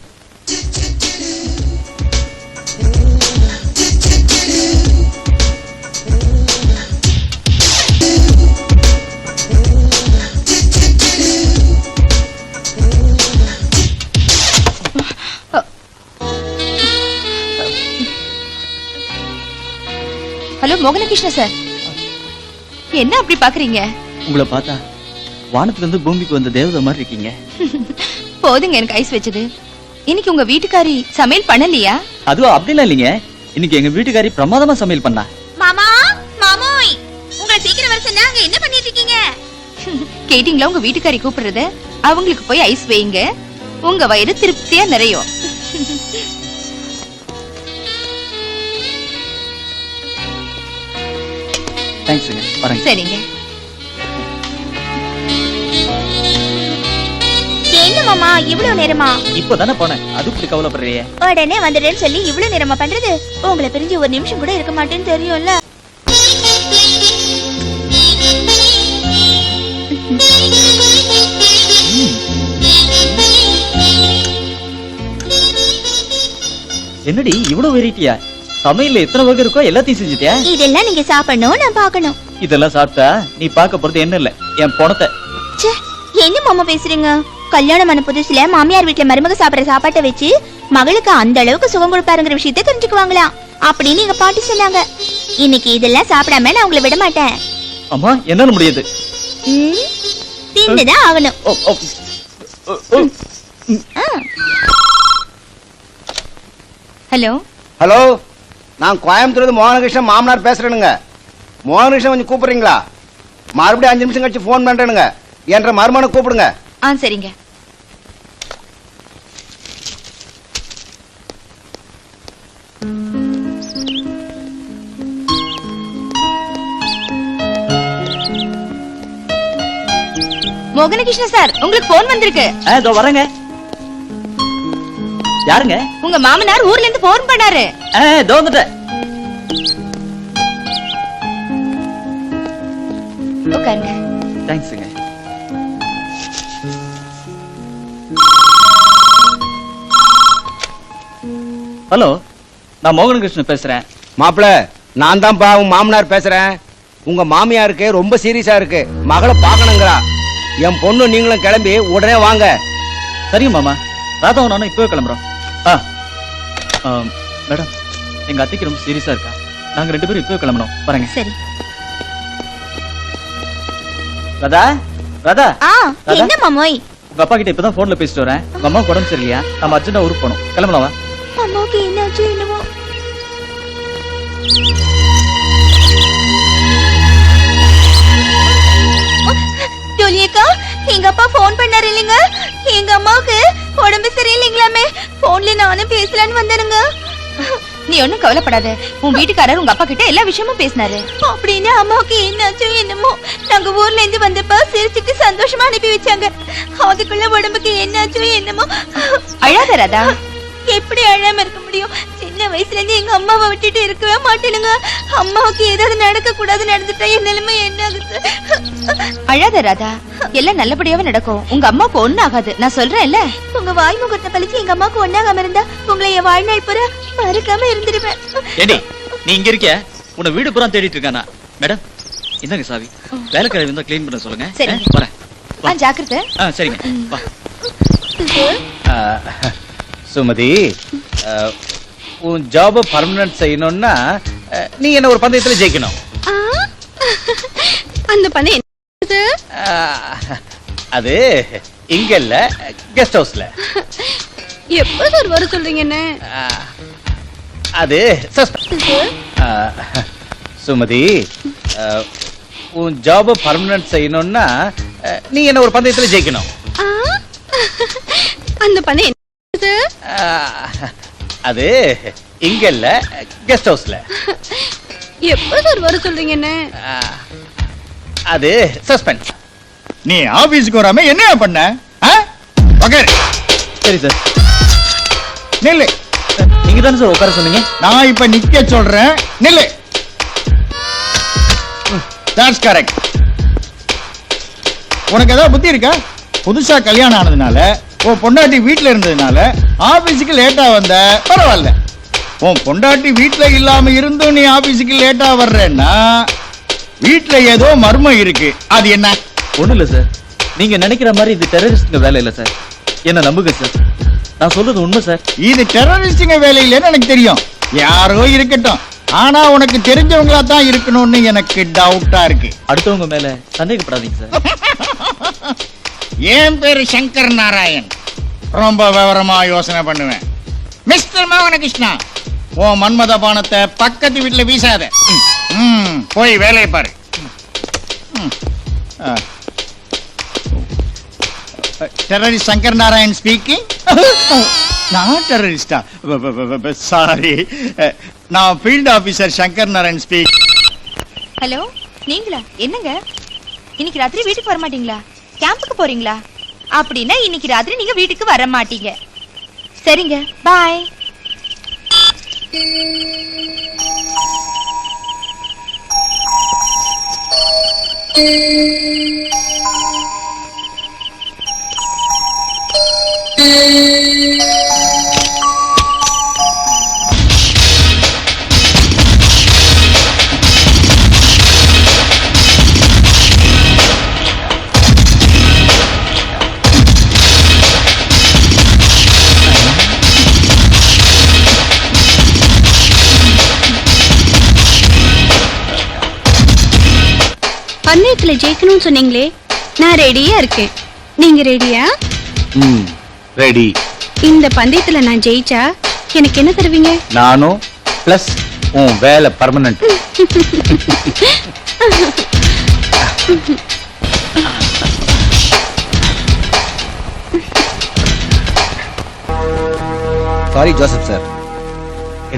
Speaker 2: ஹலோ மோகனகிருஷ்ண சார், என்ன அப்படி பாக்குறீங்க?
Speaker 6: உங்களை பார்த்தா வானத்துல இருந்து பூமிக்கு வந்த தேவதை மாதிரி இருக்கீங்க.
Speaker 2: போதுங்க எனக்கு ஐஸ் வச்சது. இன்னைக்கு உங்க வீட்டுக்காரி சமையல் பண்ணலையா?
Speaker 6: அதுவும் அப்படிலாம் இல்லைங்க. இன்னைக்கு எங்க வீட்டுக்காரி பிரமாதமா சமையல் பண்ணா.
Speaker 2: மாமா, மாமோய், உங்களை சீக்கிரம் வர சொன்னா அங்க என்ன பண்ணிட்டு இருக்கீங்க? கேட்டிங்களா உங்க வீட்டுக்காரி கூப்பிடுறது? அவங்களுக்கு போய் ஐஸ் வைங்க, உங்க வயிறு திருப்தியா நிறையும்.
Speaker 6: தேங்க்ஸ்ங்க, வரேங்க.
Speaker 2: சரிங்க. என்ன மாமா இவ்வளவு நேரமா?
Speaker 6: இப்பதானே போனேன், அதுக்கு கவலைப்படுறியே?
Speaker 2: உடனே வந்துடுறேன்னு சொல்லி இவ்வளவு நேரமா பண்றது? உங்களை பிரிஞ்சு ஒரு நிமிஷம் கூட இருக்க மாட்டேன்னு தெரியும்ல.
Speaker 6: என்னடி இவ்வளவு வெரைட்டியா? சமையல்ல எத்தனை வகை இருக்கோ எல்லாத்தையும் செஞ்சுட்டியா?
Speaker 2: இதெல்லாம் நீங்க சாப்பிடணும், நான் பார்க்கணும்.
Speaker 6: இதெல்லாம் சாப்பிட்டா நீ பார்க்க போறது என்ன இல்ல, என் பணத்தை.
Speaker 2: என்ன மாமா பேசுறீங்க? கல்யாணம் ஆன புதுசுல மாமியார் வீட்டுல மருமக சாப்பிடுற சாப்பாட்டை வச்சு மகளுக்கு அந்த அளவுக்கு சுகம் கொடுப்பாருங்கிற விஷயத்தை தெரிஞ்சுக்குவாங்களாம் அப்படின்னு எங்க பாட்டி சொன்னாங்க. இன்னைக்கு இதெல்லாம் சாப்பிடாம நான் உங்களை விட மாட்டேன்.
Speaker 6: அம்மா, என்னால முடியாது.
Speaker 2: தின்னுதான் ஆகணும். ஹலோ
Speaker 3: ஹலோ, நான் கோயம்புத்தூர் மோகனகிருஷ்ணன் மாமனார் பேசுறேனுங்க. மோகனகிருஷ்ணன் கொஞ்சம் கூப்பிடுறீங்களா? மறுபடியும் 5 நிமிஷம் கழிச்சு போன் பண்றேனுங்க. என்ற மருமனை கூப்பிடுங்க.
Speaker 2: சரிங்க. மோகனகிருஷ்ண சார், உங்களுக்கு போன் வந்திருக்கு.
Speaker 6: இதோ வரேங்க. யாருங்க?
Speaker 2: உங்க மாமனார் ஊர்ல இருந்து போன் பண்ணாரு.
Speaker 6: இதோ வந்துட்டேன்.
Speaker 2: உட்காருங்க.
Speaker 6: தேங்க்ஸ்ங்க. ஹலோ, நான் மோகனகிருஷ்ணன் பேசுறேன்.
Speaker 3: மாப்பிள, நான் தான்ப்பா உங்க மாமனார் பேசுறேன். உங்க மாமியாருக்கு ரொம்ப சீரியஸா இருக்கு, மகளை பார்க்கணுங்கிறா. என் பொண்ணு நீங்களும் கிளம்பி உடனே வாங்க.
Speaker 6: சரிங்க மாமா, ராதாவும் நானும் இப்பவே கிளம்புறோம். மேடம், எங்க அத்தைக்கு ரொம்ப சீரியஸா இருக்கா. நாங்க 2 பேரும் இப்பவே கிளம்பணும். வரேங்க.
Speaker 2: சரி.
Speaker 6: ராதா, ராதா.
Speaker 2: என்ன மாமோய்?
Speaker 6: உங்க அப்பா கிட்ட இப்பதான் போன்ல பேசிட்டு வரேன். உங்க அம்மா உடம்பு சரியில்லையா? நம்ம அர்ஜென்டா ஊருக்கு போகணும். கிளம்பலாமா?
Speaker 2: அம்மாவுக்கு என்னாச்சு என்னவோ. எங்க அப்பா போன் பண்ணாரு இல்லைங்க, எங்க அம்மாவுக்கு உடம்பு சரியில்லைங்களாமே. போன்ல நானும் பேசலான்னு வந்தேனுங்க.
Speaker 8: நீ ஒண்ணும் கவலைப்படாத, உன் வீட்டுக்காரர் உங்க அப்பா கிட்ட எல்லா விஷயமும் பேசினாரு.
Speaker 2: அப்படின்னு அம்மாவுக்கு என்னாச்சோ என்னமோ, நாங்க ஊர்ல இருந்து வந்தப்ப சிரிச்சுட்டு சந்தோஷமா அனுப்பி வச்சாங்க. அதுக்குள்ள உடம்புக்கு என்னாச்சோ என்னமோ.
Speaker 8: அழாத ராதா.
Speaker 2: எப்படி அழாம இருக்க முடியும்? சின்ன வயசுல இருந்து எங்க அம்மாவை விட்டுட்டு இருக்கவே மாட்டேனுங்க. அம்மாவுக்கு ஏதாவது நடக்க கூடாது, நடந்துட்டா என் நிலைமை என்ன ஆகுது?
Speaker 8: அழாத ராதா, எல்லாம் நல்லபடியாவே நடக்கும். உங்க அம்மாவுக்கு ஒண்ணும் ஆகாது, நான் சொல்றேன்ல.
Speaker 2: உங்க வாய் முகத்தை பழிச்சு எங்க அம்மாவுக்கு ஒண்ணாகாம இருந்தா உங்களை என் வாழ்நாள் பூரா மறக்காம இருந்துருவேன்.
Speaker 6: ஏண்டி நீ இங்க இருக்கியா? உன்னை வீடு பூரா தேடிட்டு இருக்கானா? மேடம் இந்தாங்க சாவி, வேலைக்கிழமை இருந்தா கிளீன் பண்ண சொல்லுங்க.
Speaker 8: சரிங்க.
Speaker 6: வரேன்.
Speaker 8: ஜாக்கிரதை.
Speaker 6: சரிங்க வா.
Speaker 1: சுமதி, உன் ஜாப பர்மனன்ட் செய்யணும்னா நீ என்ன ஒரு பந்தயத்துல ஜெயிக்கணும்.
Speaker 4: அந்த பந்தயம் என்ன?
Speaker 1: அது இங்க இல்ல, கெஸ்ட் ஹவுஸ்ல.
Speaker 4: எப்ப சார் வர சொல்றீங்க என்ன?
Speaker 1: அது சுமதி, உன் ஜாப பர்மனன்ட் செய்யணும்னா நீ என்ன ஒரு பந்தயத்துல ஜெயிக்கணும்.
Speaker 4: அந்த பந்தயம் என்ன?
Speaker 1: அது இங்க இல்ல, கெஸ்ட் ஹவுஸ்ல.
Speaker 4: எப்ப சார் வர சொல்றீங்க என்ன?
Speaker 1: அது சஸ்பென்ஸ்.
Speaker 7: நீ ஆபீஸ்க்கு வராம என்ன பண்ண?
Speaker 6: சரி சார்.
Speaker 7: நில்லு.
Speaker 6: நீங்க தானே சார் உட்கார சொன்னீங்க.
Speaker 7: நான் இப்ப நிக்க சொல்றேன், நில்லு. That's correct. உனக்கு ஏதாவது புத்தி இருக்கா? புதுசா கல்யாணம் ஆனதுனால, உன் பொண்டாட்டி வீட்டுல இருந்ததுனால ஆபீஸுக்கு லேட்டா வந்த பரவாயில்ல. உன் பொண்டாட்டி வீட்டுல இல்லாம இருந்தும் நீ ஆபீஸுக்கு லேட்டா வர்றேன்னா வீட்டுல ஏதோ மர்மம் இருக்கு. அது என்ன?
Speaker 6: ஒண்ணும் இல்ல சார், நீங்க நினைக்கிற மாதிரி இது டெரரிஸ்ட்ங்க வேலை இல்ல சார். என்ன நம்புங்க சார், நான் சொல்றது உண்மை சார். இது
Speaker 7: டெரரிஸ்டுங்க வேலை இல்லைன்னு எனக்கு தெரியும். யாரோ இருக்கட்டும், ஆனா உனக்கு தெரிஞ்சவங்களா தான் இருக்கணும்னு எனக்கு டவுட்டா இருக்கு.
Speaker 6: அடுத்தவங்க மேல சந்தேகப்படாதீங்க சார்.
Speaker 7: என் பேரு சங்கர் நாராயண். ரொம்ப விவரமா யோசனை பண்ணுவேன். மிஸ்டர் மோகனகிருஷ்ணா, உன் மன்மத பானத்தை பக்கத்து வீட்டுல வீசாத. போய் வேலையை பாரு. Terrorist Shankar Narayan speaking. நான் டெரரிஸ்டா? சாரி, நான் field officer Shankar Narayan speak.
Speaker 8: Hello, நீங்களா? என்னங்க இன்னைக்கு ராத்திரி வீட்டுக்கு வர மாட்டீங்களா? கேம்புக்கு போறீங்களா? அப்படின்னா இன்னைக்கு ராத்திரி நீங்க வீட்டுக்கு வர மாட்டீங்க. சரிங்க, பாய்.
Speaker 4: பந்தயத்துல ஜெயிக்கணும்னு சொன்னீங்களே, நான் ரெடியா இருக்கேன். நீங்க ரெடியா?
Speaker 1: ரெடி.
Speaker 4: இந்த பந்தயத்துல நான் ஜெயிச்சா எனக்கு என்ன தருவீங்க?
Speaker 1: நானும் பிளஸ் உன் வேலை பர்மனன்ட்.
Speaker 3: Sorry Joseph sir.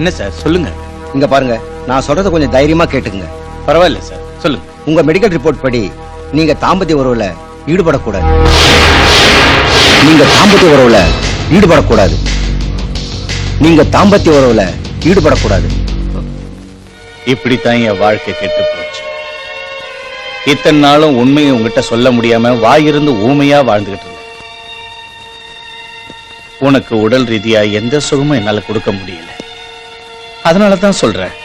Speaker 1: என்ன சார் சொல்லுங்க.
Speaker 3: இங்க பாருங்க, நான் சொல்றத கொஞ்சம் தைரியமா கேட்டுங்க.
Speaker 1: பரவாயில்ல சார், சொல்லுங்க.
Speaker 3: உங்க மெடிக்கல் ரிப்போர்ட் படி நீங்க தாம்பத்திய உறவுல ஈடுபடக்கூடாது. நீங்க தாம்பத்திய உறவுல ஈடுபடக்கூடாது. நீங்க தாம்பத்திய உறவுல ஈடுபடக்கூடாது.
Speaker 1: இப்படித்தான் என் வாழ்க்கை கெட்டு போச்சு. இத்தனை நாளும் உண்மையை உங்ககிட்ட சொல்ல முடியாம வாயிருந்து ஊமையா வாழ்ந்துகிட்டு இருந்தேன். உனக்கு உடல் ரீதியா எந்த சுகமும் என்னால கொடுக்க முடியல. அதனாலதான் சொல்றேன்,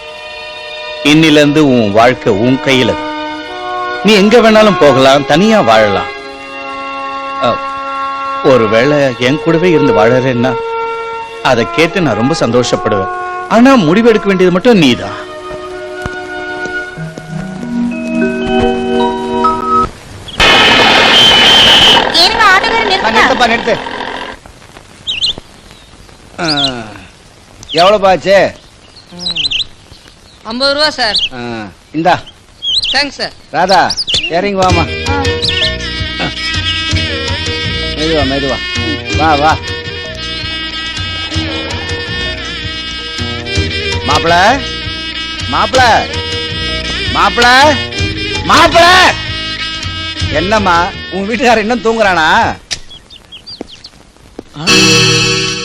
Speaker 1: இன்னில இருந்து உன் வாழ்க்கை உன் கையில தான். நீ எங்க வேணாலும் போகலாம், தனியா வாழலாம். ஒருவேளை என் கூடவே இருந்து வாழறேன்னா அதை கேட்டு நான் ரொம்ப சந்தோஷப்படுவேன். ஆனா முடிவெடுக்க வேண்டியது மட்டும் நீதான்.
Speaker 3: நிறுத்து. எவ்வளவு பாச்சு?
Speaker 9: 50 ரூபா சார்.
Speaker 3: இந்தா.
Speaker 9: Thanks sir.
Speaker 3: ராதா, இறங்கி வாமா. மெதுவா மெதுவா வா வா மாப்பிள மாப்பிள மாப்பிள மாப்பிள என்னம்மா உன் வீட்டுக்காரர் இன்னும் தூங்குறானா?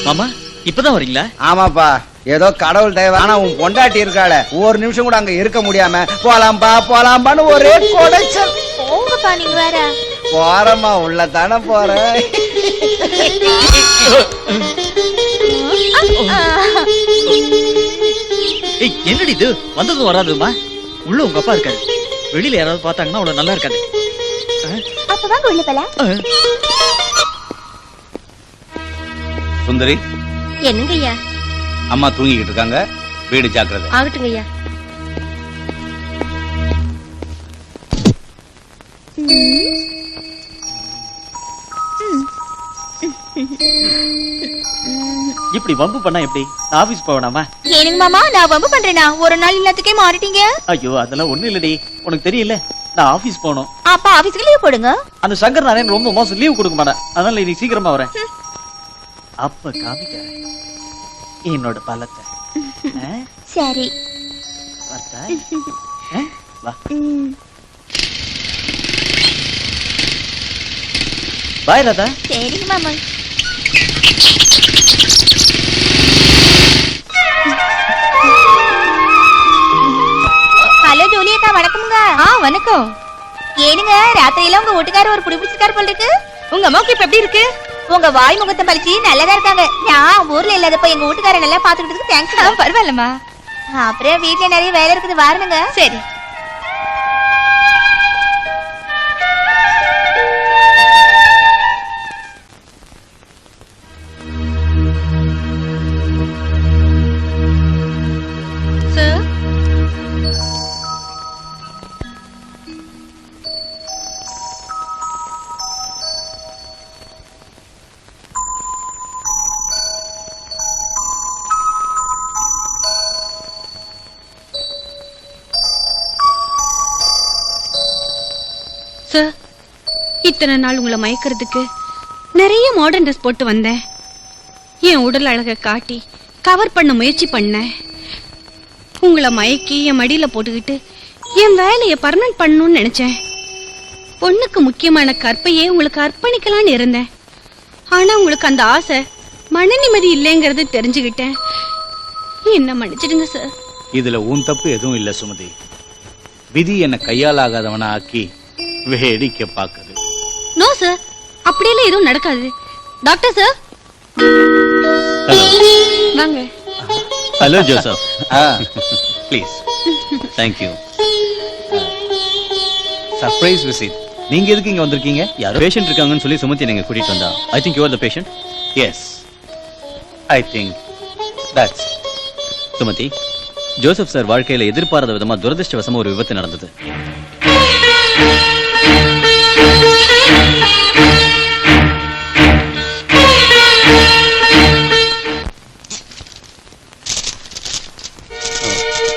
Speaker 6: மாமா இப்பதான் வரீங்களா?
Speaker 3: ஆமாப்பா ஏதோ கடவுள் தயவு. ஆனா உன் பொண்டாட்டி இருக்காள ஒரு நிமிஷம் கூட அங்க இருக்க முடியாம போலாம்பா போலாம்பான்னு ஒரே கொடைச்சல்.
Speaker 2: போங்கப்பா நீங்க வேற.
Speaker 3: போறமா உள்ள தானே போறேன்.
Speaker 6: ஏய் என்னடி இது வந்ததும் வராதுமா? உள்ள உங்க அப்பா இருக்காரு. வெளியில யாராவது பார்த்தாங்கன்னா அவ்வளவு நல்லா இருக்காது.
Speaker 2: அப்ப வாங்க உள்ள போலாம்.
Speaker 1: சுந்தரி,
Speaker 5: என்னங்க ஐயா?
Speaker 1: அம்மா தூங்கிக்கிட்டு இருக்காங்க, வீடு ஜாக்கிரதை.
Speaker 5: ஆகட்டுங்க ஐயா.
Speaker 6: இப்படி வம்பு பண்ணா எப்படி? நான் ஆபீஸ் போவேனாமா?
Speaker 2: ஏனுங்க மாமா, நான் வம்பு பண்றேனா? ஒரு நாள் எல்லாத்துக்கே மாறிட்டீங்க.
Speaker 6: ஐயோ அதெல்லாம் ஒண்ணு இல்லடி, உனக்கு தெரியல நான் ஆபீஸ் போகணும்.
Speaker 2: அப்ப ஆபீஸ்க்கு லீவ் போடுங்க.
Speaker 6: அந்த சங்கர் நாராயணன் ரொம்ப மோசம், லீவ் கொடுக்க மாட்டேன். அதனால இன்னைக்கு சீக்கிரமா வரேன். அப்ப காமிக்கிறேன் என்னோட பலத்தை.
Speaker 2: சரி.
Speaker 6: பார்த்தா? வா. பாய் ராதா.
Speaker 2: சரிங்க மாமா. ஹலோ ஜோலியக்கா, வணக்கம்ங்க.
Speaker 8: வணக்கம்.
Speaker 2: ஏனுங்க ராத்திரியில உங்க வீட்டுக்காரர் ஒரு புடி பிடிச்சிருக்காரு போல இருக்கு.
Speaker 8: உங்க அம்மாவுக்கு இப்ப எப்படி இருக்கு?
Speaker 2: உங்க வாய் முகத்தை பழிச்சு நல்லதா இருக்காங்க. நான் ஊர்ல இல்லாதப்ப எங்க வீட்டுக்காரர் நல்லா பாத்துக்கிட்டதுக்கு தேங்க்ஸ்.
Speaker 8: பரவாயில்லம்மா.
Speaker 2: அப்புறம் வீட்டுல நிறைய வேலை இருக்குது, வாருங்க.
Speaker 8: சரி.
Speaker 4: சார் சார், இத்தனை நாள் உங்களை மயக்கிறதுக்கு நிறைய மாடர்ன் ட்ரெஸ் போட்டு வந்தேன். என் உடல் அழகை காட்டி கவர் பண்ண முயற்சி பண்ணேன். உங்களை மயக்கி என் மடியில போட்டுக்கிட்டு என் வேலையை பர்மனன்ட் பண்ணணும்னு நினைச்சேன். பொண்ணுக்கு முக்கியமான கற்பையே உங்களுக்கு அர்ப்பணிக்கலான்னு இருந்தேன். ஆனா உங்களுக்கு அந்த ஆசை மன நிம்மதி இல்லைங்கிறது தெரிஞ்சுக்கிட்டேன். என்ன மன்னிச்சிடுங்க சார்.
Speaker 1: இதுல உன் தப்பு எதுவும் இல்ல சுமதி. விதி என்ன கையால் ஆகாதவனா ஆக்கி வேடிக்கை பாக்குது.
Speaker 4: நோ சார், அப்படியெல்லாம் எதுவும் நடக்காது. டாக்டர் சார் வாங்க.
Speaker 6: Hello Joseph.
Speaker 1: Please. Thank you. Surprise visit. நீங்க எதுக்கு இங்க வந்திருக்கீங்க?
Speaker 6: யாரோ பேஷண்ட் இருக்காங்கன்னு சொல்லி சுமதி நீங்க கூட்டிட்டு வந்தா. I think you are the patient.
Speaker 1: Yes, I think that's.
Speaker 6: Sumathi, Joseph sir வாழ்க்கையில எதிர்பாராத விதமா துரதிருஷ்டவசமா ஒரு விபத்து நடந்தது.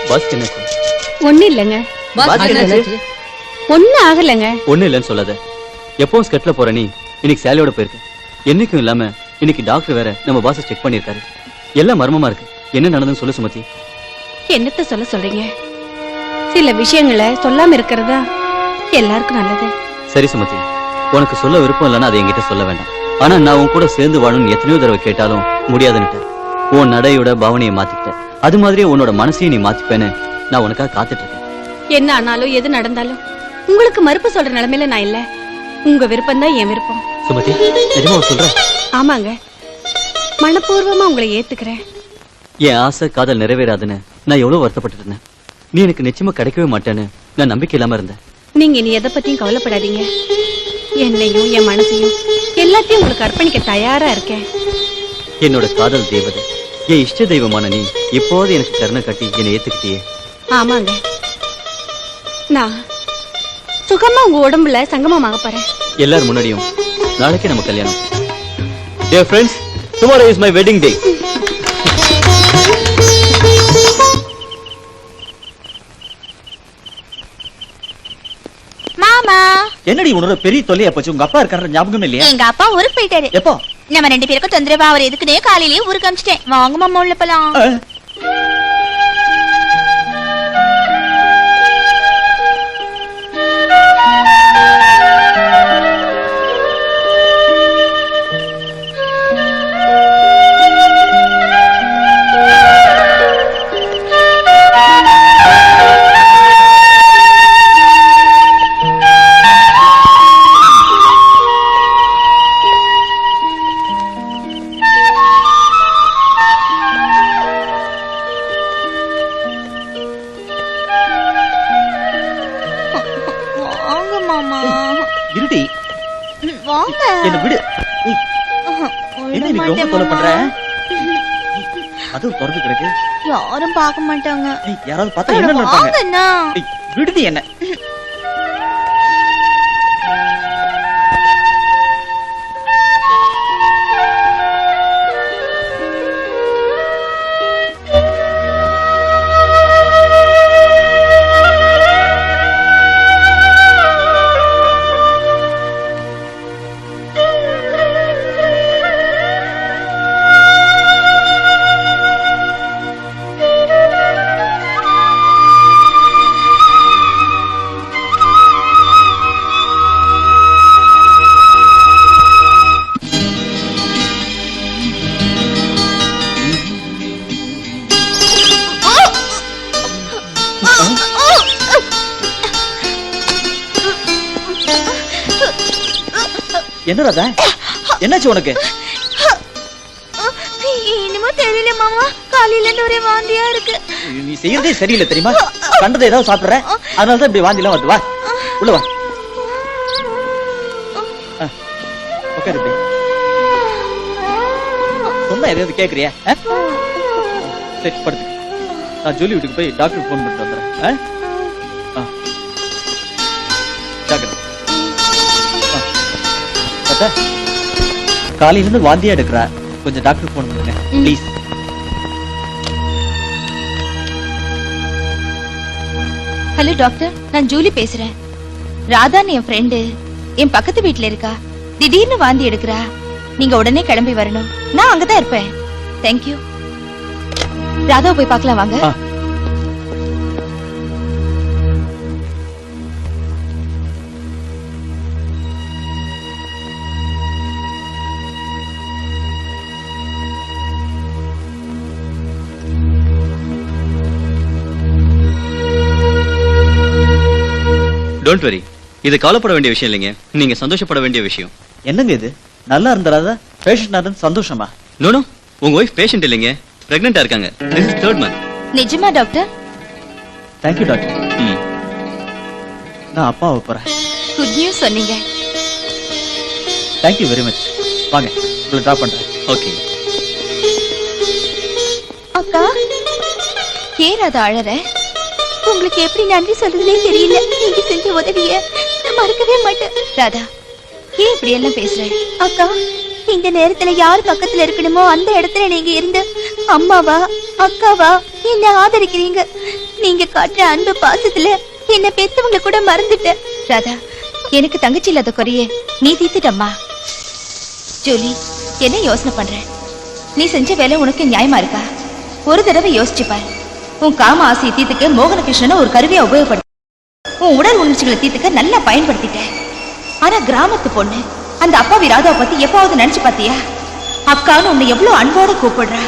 Speaker 6: பாஸ் என்னாச்சு?
Speaker 4: ஒண்ணு இல்லைங்க. ஒண்ணு ஆகலைங்க.
Speaker 6: ஒண்ணு இல்லைன்னு சொல்லாத. எப்பவும் ஸ்கட்ல போற நீ இன்னைக்கு சேலையோட போயிருக்கு. என்னைக்கும் இல்லாம இன்னைக்கு டாக்டர் வேற நம்ம பாஸை செக் பண்ணிருக்காரு. எல்லாம் மர்மமா இருக்கு. என்ன நடந்ததுன்னு சொல்லு சுமதி.
Speaker 4: என்னத்த சொல்றீங்க? சில விஷயங்களை சொல்லாம இருக்கிறதா எல்லாருக்கும் நல்லது.
Speaker 6: சரி சுமதி, உனக்கு சொல்ல விருப்பம் இல்லைன்னா அதை என்கிட்ட சொல்ல வேண்டாம். ஆனா நான் உன் கூட சேர்ந்து வாழணும்னு எத்தனையோ தடவை கேட்டாலும் முடியாதுன்னுட்ட. உன் நடையோட பாவனையை மாத்திக்கிட்ட. அது மாதிரியே உன்னோட மனசையும் நீ மாத்திப்பேன்னு நான் உனக்காக காத்துட்டு இருக்கேன்.
Speaker 4: என்ன ஆனாலும் எது நடந்தாலும் உங்களுக்கு மறுப்பு சொல்ற நிலைமையில நான் இல்ல. உங்க விருப்பம் தான் என் விருப்பம்.
Speaker 6: சுமதி, நிஜமா சொல்ற?
Speaker 4: ஆமாங்க, மனப்பூர்வமா உங்களை ஏத்துக்கிறேன்.
Speaker 6: என் ஆசை காதல் நிறைவேறாதுன்னு நான் எவ்வளவு வருத்தப்பட்டு இருந்தேன். நீ எனக்கு நிச்சயமா கிடைக்கவே மாட்டேன்னு நான் நம்பிக்கை இல்லாம இருந்தேன்.
Speaker 4: நீங்க இனி எதை பத்தியும் கவலைப்படாதீங்க. என்னையும் என் மனசையும் எல்லாத்தையும் உங்களுக்கு அர்ப்பணிக்க தயாரா இருக்கேன்.
Speaker 6: என்னோட காதல் தேவதை, என் இஷ்ட தெய்வமான நீ இப்போது எனக்கு கருணை கட்டி என்னை ஏத்துக்கிட்டியே.
Speaker 4: ஆமாங்க, நான் சுகமா உங்க உடம்புல சங்கமமாக போறேன்.
Speaker 6: எல்லாரும் முன்னாடியும் நாளைக்கே நம்ம கல்யாணம். Dear friends, tomorrow is my wedding day.
Speaker 2: மாமா
Speaker 6: என்னடி உன்னோட பெரிய தொல்லையா போச்சு? உங்க அப்பா இருக்காரு ஞாபகம் இல்லையா?
Speaker 2: எங்க அப்பா ஊருக்கு போயிட்டாரு.
Speaker 6: எப்போ?
Speaker 2: நம்ம 2 பேருக்கும் தொந்தரவா அவர் எதுக்குனே காலையிலேயே ஊருக்கு அமிச்சிட்டேன். வாங்க மாமா உள்ள போலாம். வாங்க மாமா.
Speaker 6: இருடி,
Speaker 2: வாங்க.
Speaker 6: என்ன விடு. ஏய், என்ன நீ ரொம்ப தொலை பண்ற? அது திறந்து கிடக்கு.
Speaker 2: யாரும் பார்க்க மாட்டாங்க.
Speaker 6: ஏய், யாராவது பார்த்தா என்ன நினைப்பாங்க?
Speaker 2: வாங்கண்ணா.
Speaker 6: ஏய், விடுடி என்ன. என்ன ராதா, என்னாச்சு உனக்கு?
Speaker 2: என்னமோ தெரியல மாமா, காலையில இருந்து ஒரே வாந்தியா இருக்கு.
Speaker 6: நீ செய்யறதே சரியில்லை தெரியுமா? கண்டதை ஏதாவது சாப்பிடுற, அதனாலதான் இப்படி வாந்திலாம் வருது. வா உள்ள வா. உட்காரு இப்படி. சொன்னா எதையாவது கேக்குறியா? சரி படுத்து. நான் ஜோலி வீட்டுக்கு போய் டாக்டர் போன் பண்ணிட்டு வந்துடுறேன். காலையில இருந்து வாந்தியா எடுக்கிறா, கொஞ்சம் டாக்டர் போன் பண்ணுங்க ப்ளீஸ்.
Speaker 8: ஹலோ டாக்டர், நான் ஜூலி பேசுறேன். ராதான்னு என் ஃப்ரெண்டு என் பக்கத்து வீட்டுல இருக்கா. திடீர்னு வாந்தி எடுக்கிறா. நீங்க உடனே கிளம்பி வரணும். நான் அங்கதான் இருப்பேன். தேங்க்யூ. ராதாவை போய் பார்க்கலாம் வாங்க.
Speaker 9: டோன்ட் வரி, இது கவலைப்பட வேண்டிய விஷயம் இல்லைங்க, நீங்க சந்தோஷப்பட வேண்டிய விஷயம்.
Speaker 6: என்னங்க இது? நல்லா இருந்தா பேஷண்ட் சந்தோஷமா?
Speaker 9: நோ, உங்க ஒய்ஃப் பேஷண்ட் இல்லைங்க, பிரெக்னெண்டா இருக்காங்க. This is 3rd month.
Speaker 8: நிஜமா டாக்டர்?
Speaker 6: Thank you doctor. நான் அப்பாவை போறேன்.
Speaker 8: குட் நியூஸ் சொன்னீங்க.
Speaker 6: Thank you very much. வாங்க, உங்களை ட்ராப் பண்றேன்.
Speaker 9: ஓகே.
Speaker 8: அக்கா, ஏன் ராதா அழற?
Speaker 2: உங்களுக்கு எப்படி நன்றி சொல்றதுனே தெரியல. நீங்க செஞ்ச உதவிய நான் மறக்கவே மாட்டேன்.
Speaker 8: ராதா, ஏன் இப்படி எல்லாம் பேசுற?
Speaker 2: அக்கா, இந்த நேரத்துல யார் பக்கத்துல இருக்கணுமோ அந்த இடத்துல நீங்க இருந்து அம்மாவா அக்காவா என்ன ஆதரிக்கிறீங்க. நீங்க காட்டுற அன்பு பாசத்துல என்ன பெத்தவங்களை கூட மறந்துட்டேன்.
Speaker 8: ராதா, எனக்கு தங்கச்சி இல்லாத குறைய நீ தீர்த்துட்டம்மா. ஜூலி, என்ன யோசனை பண்ற? நீ செஞ்ச வேலை உனக்கு நியாயமா இருக்கா? ஒரு தடவை யோசிச்சு பாரு. உன் காம ஆசையை தீர்த்துக்க மோகனகிருஷ்ணனை ஒரு கருவியா உபயோகப்படுத்த, உன் உடல் உணர்ச்சிகளை தீர்த்துக்க நல்லா பயன்படுத்திட்ட. ஆனா கிராமத்து பொண்ணு அந்த அப்பாவி ராதாவை பத்தி எப்பாவது நினைச்சு பாத்தியா? அக்கான்னு உன்னை எவ்வளவு அன்போட கூப்பிடுறா.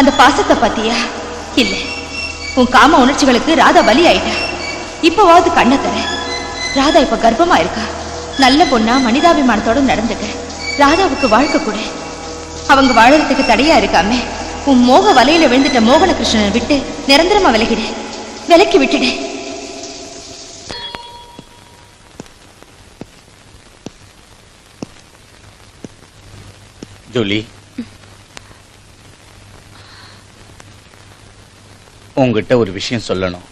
Speaker 8: அந்த பாசத்தை பாத்தியா? இல்ல, உன் காம உணர்ச்சிகளுக்கு ராதா பலி ஆயிட்டா. இப்பவாவது கண்ணை தர. ராதா இப்ப கர்ப்பமா இருக்கா. நல்ல பொண்ணா மனிதாபிமானத்தோட நடந்துக்க. ராதாவுக்கு வாழ்க்கை கூட. அவங்க வாழறதுக்கு தடையா இருக்காம உன் மோக வலையில விழுந்துட்ட மோகனகிருஷ்ணனை விட்டு நிரந்தரமா விலகிடு. விலக்கி விட்டுடு.
Speaker 1: ஜூலி, உங்ககிட்ட ஒரு விஷயம் சொல்லணும்.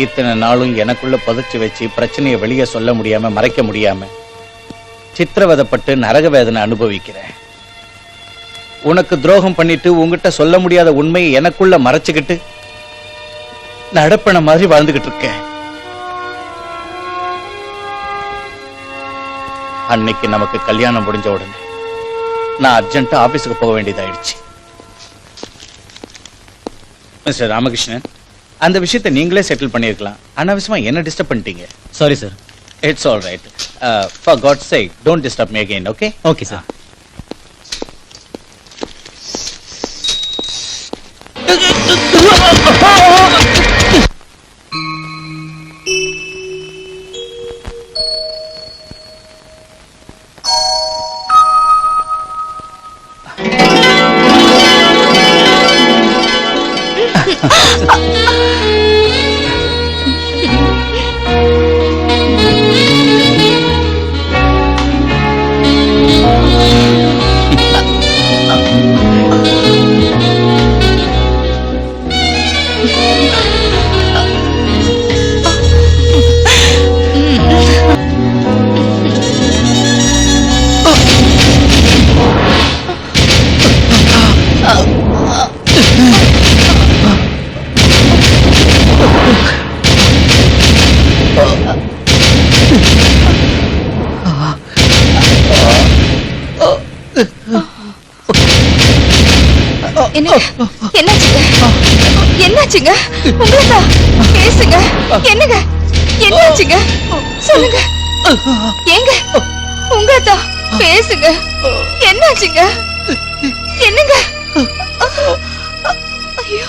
Speaker 1: இத்தனை நாளும் எனக்குள்ள புதைச்சு வச்சு பிரச்சனையை வெளியே சொல்ல முடியாம மறைக்க முடியாம சித்திரவதைப்பட்டு நரக வேதனை அனுபவிக்கிறேன். உனக்கு துரோகம் பண்ணிட்டு உங்ககிட்ட சொல்ல முடியாத உண்மையை எனக்குள்ள மறைச்சுக்கிட்டு நடப்பன மாதிரி வாழ்ந்துகிட்டு இருக்கேன். அன்னைக்கு நமக்கு கல்யாணம் முடிஞ்ச உடனே நான் அர்ஜென்ட்டா ஆபீஸுக்கு போக வேண்டியதாயிடுச்சு. மிஸ்டர் ராமகிருஷ்ணன், அந்த விஷயத்தை நீங்களே செட்டில் பண்ணிருக்கலாம். அனாவசியமா என்ன டிஸ்டர்ப் பண்ணிட்டீங்க.
Speaker 6: Sorry sir.
Speaker 1: It's all right. For God's sake don't disturb me again. Okay?
Speaker 6: Okay sir.
Speaker 8: என்னாச்சுங்க? உங்களா? பேசுங்க. என்னங்க? என்னாச்சுங்க? சொல்லுங்க. ஏங்க? உங்களா? பேசுங்க. என்னாச்சுங்க? என்னங்க? ஐயோ.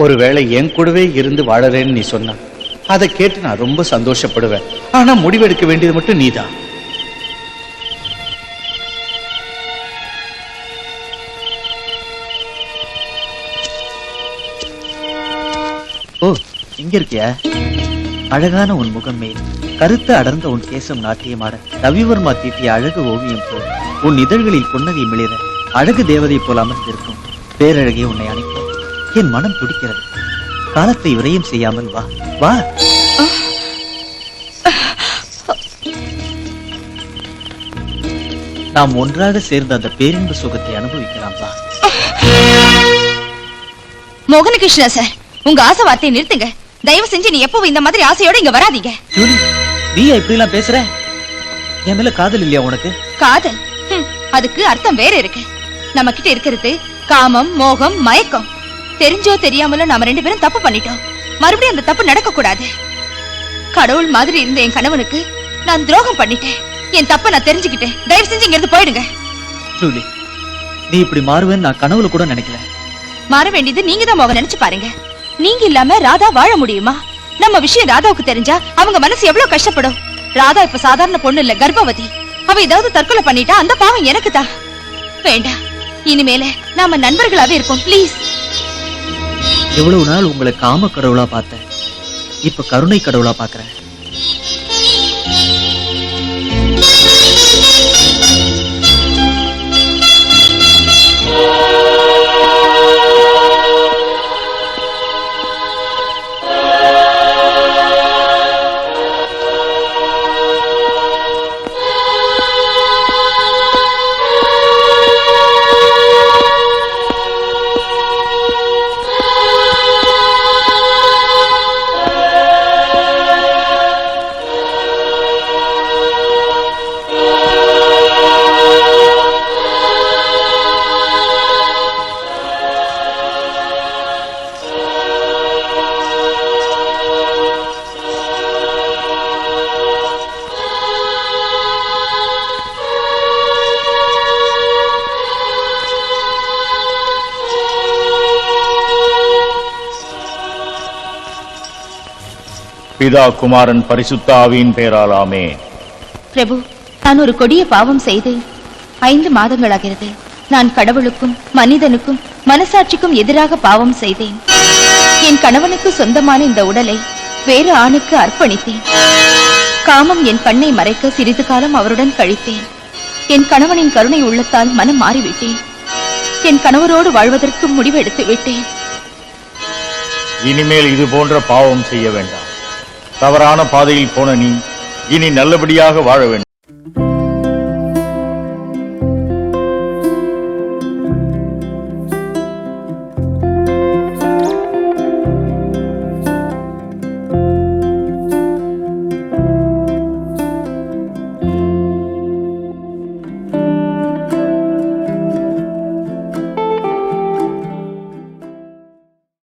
Speaker 1: ஒருவேளை என் கூடவே இருந்து வாழறேன்னு நீ சொன்ன, அதை கேட்டு நான் ரொம்ப சந்தோஷப்படுவேன். ஆனா முடிவெடுக்க வேண்டியது மட்டும் நீதான்.
Speaker 6: ஓ, இங்க இருக்கியா? அழகான உன் முகம் மேல் கருத்து அடர்ந்த உன் கேசம் நாட்டியமாட ரவிவர்மா தீட்டிய அழகு ஓவியம் போல் உன் இதழ்களில் புன்னகை மிளிர அழகு தேவதை போல் அமர்ந்திருக்கும் பேரழகே உன்னை அணைக்க என் மனம் துடிக்கிறது. காலத்தை விரயம் செய்யாமல் வா வா. நாம் ஒன்றாக சேர்ந்த அந்த பேரின்பு சுகத்தை அனுபவிக்கலாம் வா.
Speaker 8: மோகனகிருஷ்ணா சார், உங்க ஆசை வார்த்தையை நிறுத்துங்க. தயவு செஞ்சு நீ எப்பவும் இந்த மாதிரி ஆசையோட இங்க வராதீங்க.
Speaker 6: ஜூலி, நீ இப்படி எல்லாம் பேசுற? என் மேல காதல் இல்லையா உனக்கு?
Speaker 8: காதல்? அதுக்கு அர்த்தம் வேற இருக்கு. நம்ம கிட்ட இருக்கிறது காமம், மோகம், மயக்கம். தெரிஞ்சோ தெரியாமலோ நாம 2 பேரும் தப்பு பண்ணிட்டோம். மறுபடியும் அந்த தப்பு நடக்க கூடாது. கடவுள் மாதிரி இருந்த என் கணவனுக்கு நான் துரோகம் பண்ணிட்டேன். என் தப்ப நான் தெரிஞ்சுக்கிட்டேன். தயவு செஞ்சு இங்க இருந்து போயிடுங்க.
Speaker 6: ஜூலி, நீ இப்படி மாறுவேன்னு நான் கனவுல கூட நினைக்கல.
Speaker 8: மாற வேண்டியது நீங்க தான் மோகன். நினைச்சு பாருங்க. நீங்க இல்லாம ராதா வாழ முடியுமா? நம்ம விஷயம் ராதாவுக்கு தெரிஞ்சா அவங்க மனசு எவ்வளவு கஷ்டப்படும். ராதா இப்ப சாதாரண பொண்ணு இல்ல, கர்ப்பவதி. அவ ஏதாவது தற்கொலை பண்ணிட்டா அந்த பாவம் எனக்கு தான். வேண்டாம், இனிமேல நாம நண்பர்களாவே இருப்போம். ப்ளீஸ்.
Speaker 6: எவ்வளவு நாள் உங்களை காம கடவுளா பார்த்தேன், இப்ப கருணை கடவுளா பாக்குறேன்.
Speaker 10: பிதா குமாரன் பரிசுத்த ஆவியின் பெயரால் ஆமென்.
Speaker 8: பிரபு, நான் ஒரு கொடிய பாவம் செய்து 5 மாதங்களாகிறது. நான் கடவுளுக்கும் மனிதனுக்கும் மனசாட்சிக்கும் எதிராக பாவம் செய்தேன். என் கணவனுக்கு சொந்தமான இந்த உடலை வேறு ஆணுக்கு அர்ப்பணித்தேன். காமம் என் கண்ணை மறைக்க சிறிது காலம் அவருடன் கழித்தேன். என் கணவனின் கருணை உள்ளத்தால் மனம் மாறிவிட்டேன். என் கணவரோடு வாழ்வதற்கு முடிவு எடுத்து விட்டேன்.
Speaker 10: இனிமேல் இது போன்ற பாவம் செய்ய வேண்டாம். தவறான பாதையில் போன நீ இனி நல்லபடியாக வாழ வேண்டும்.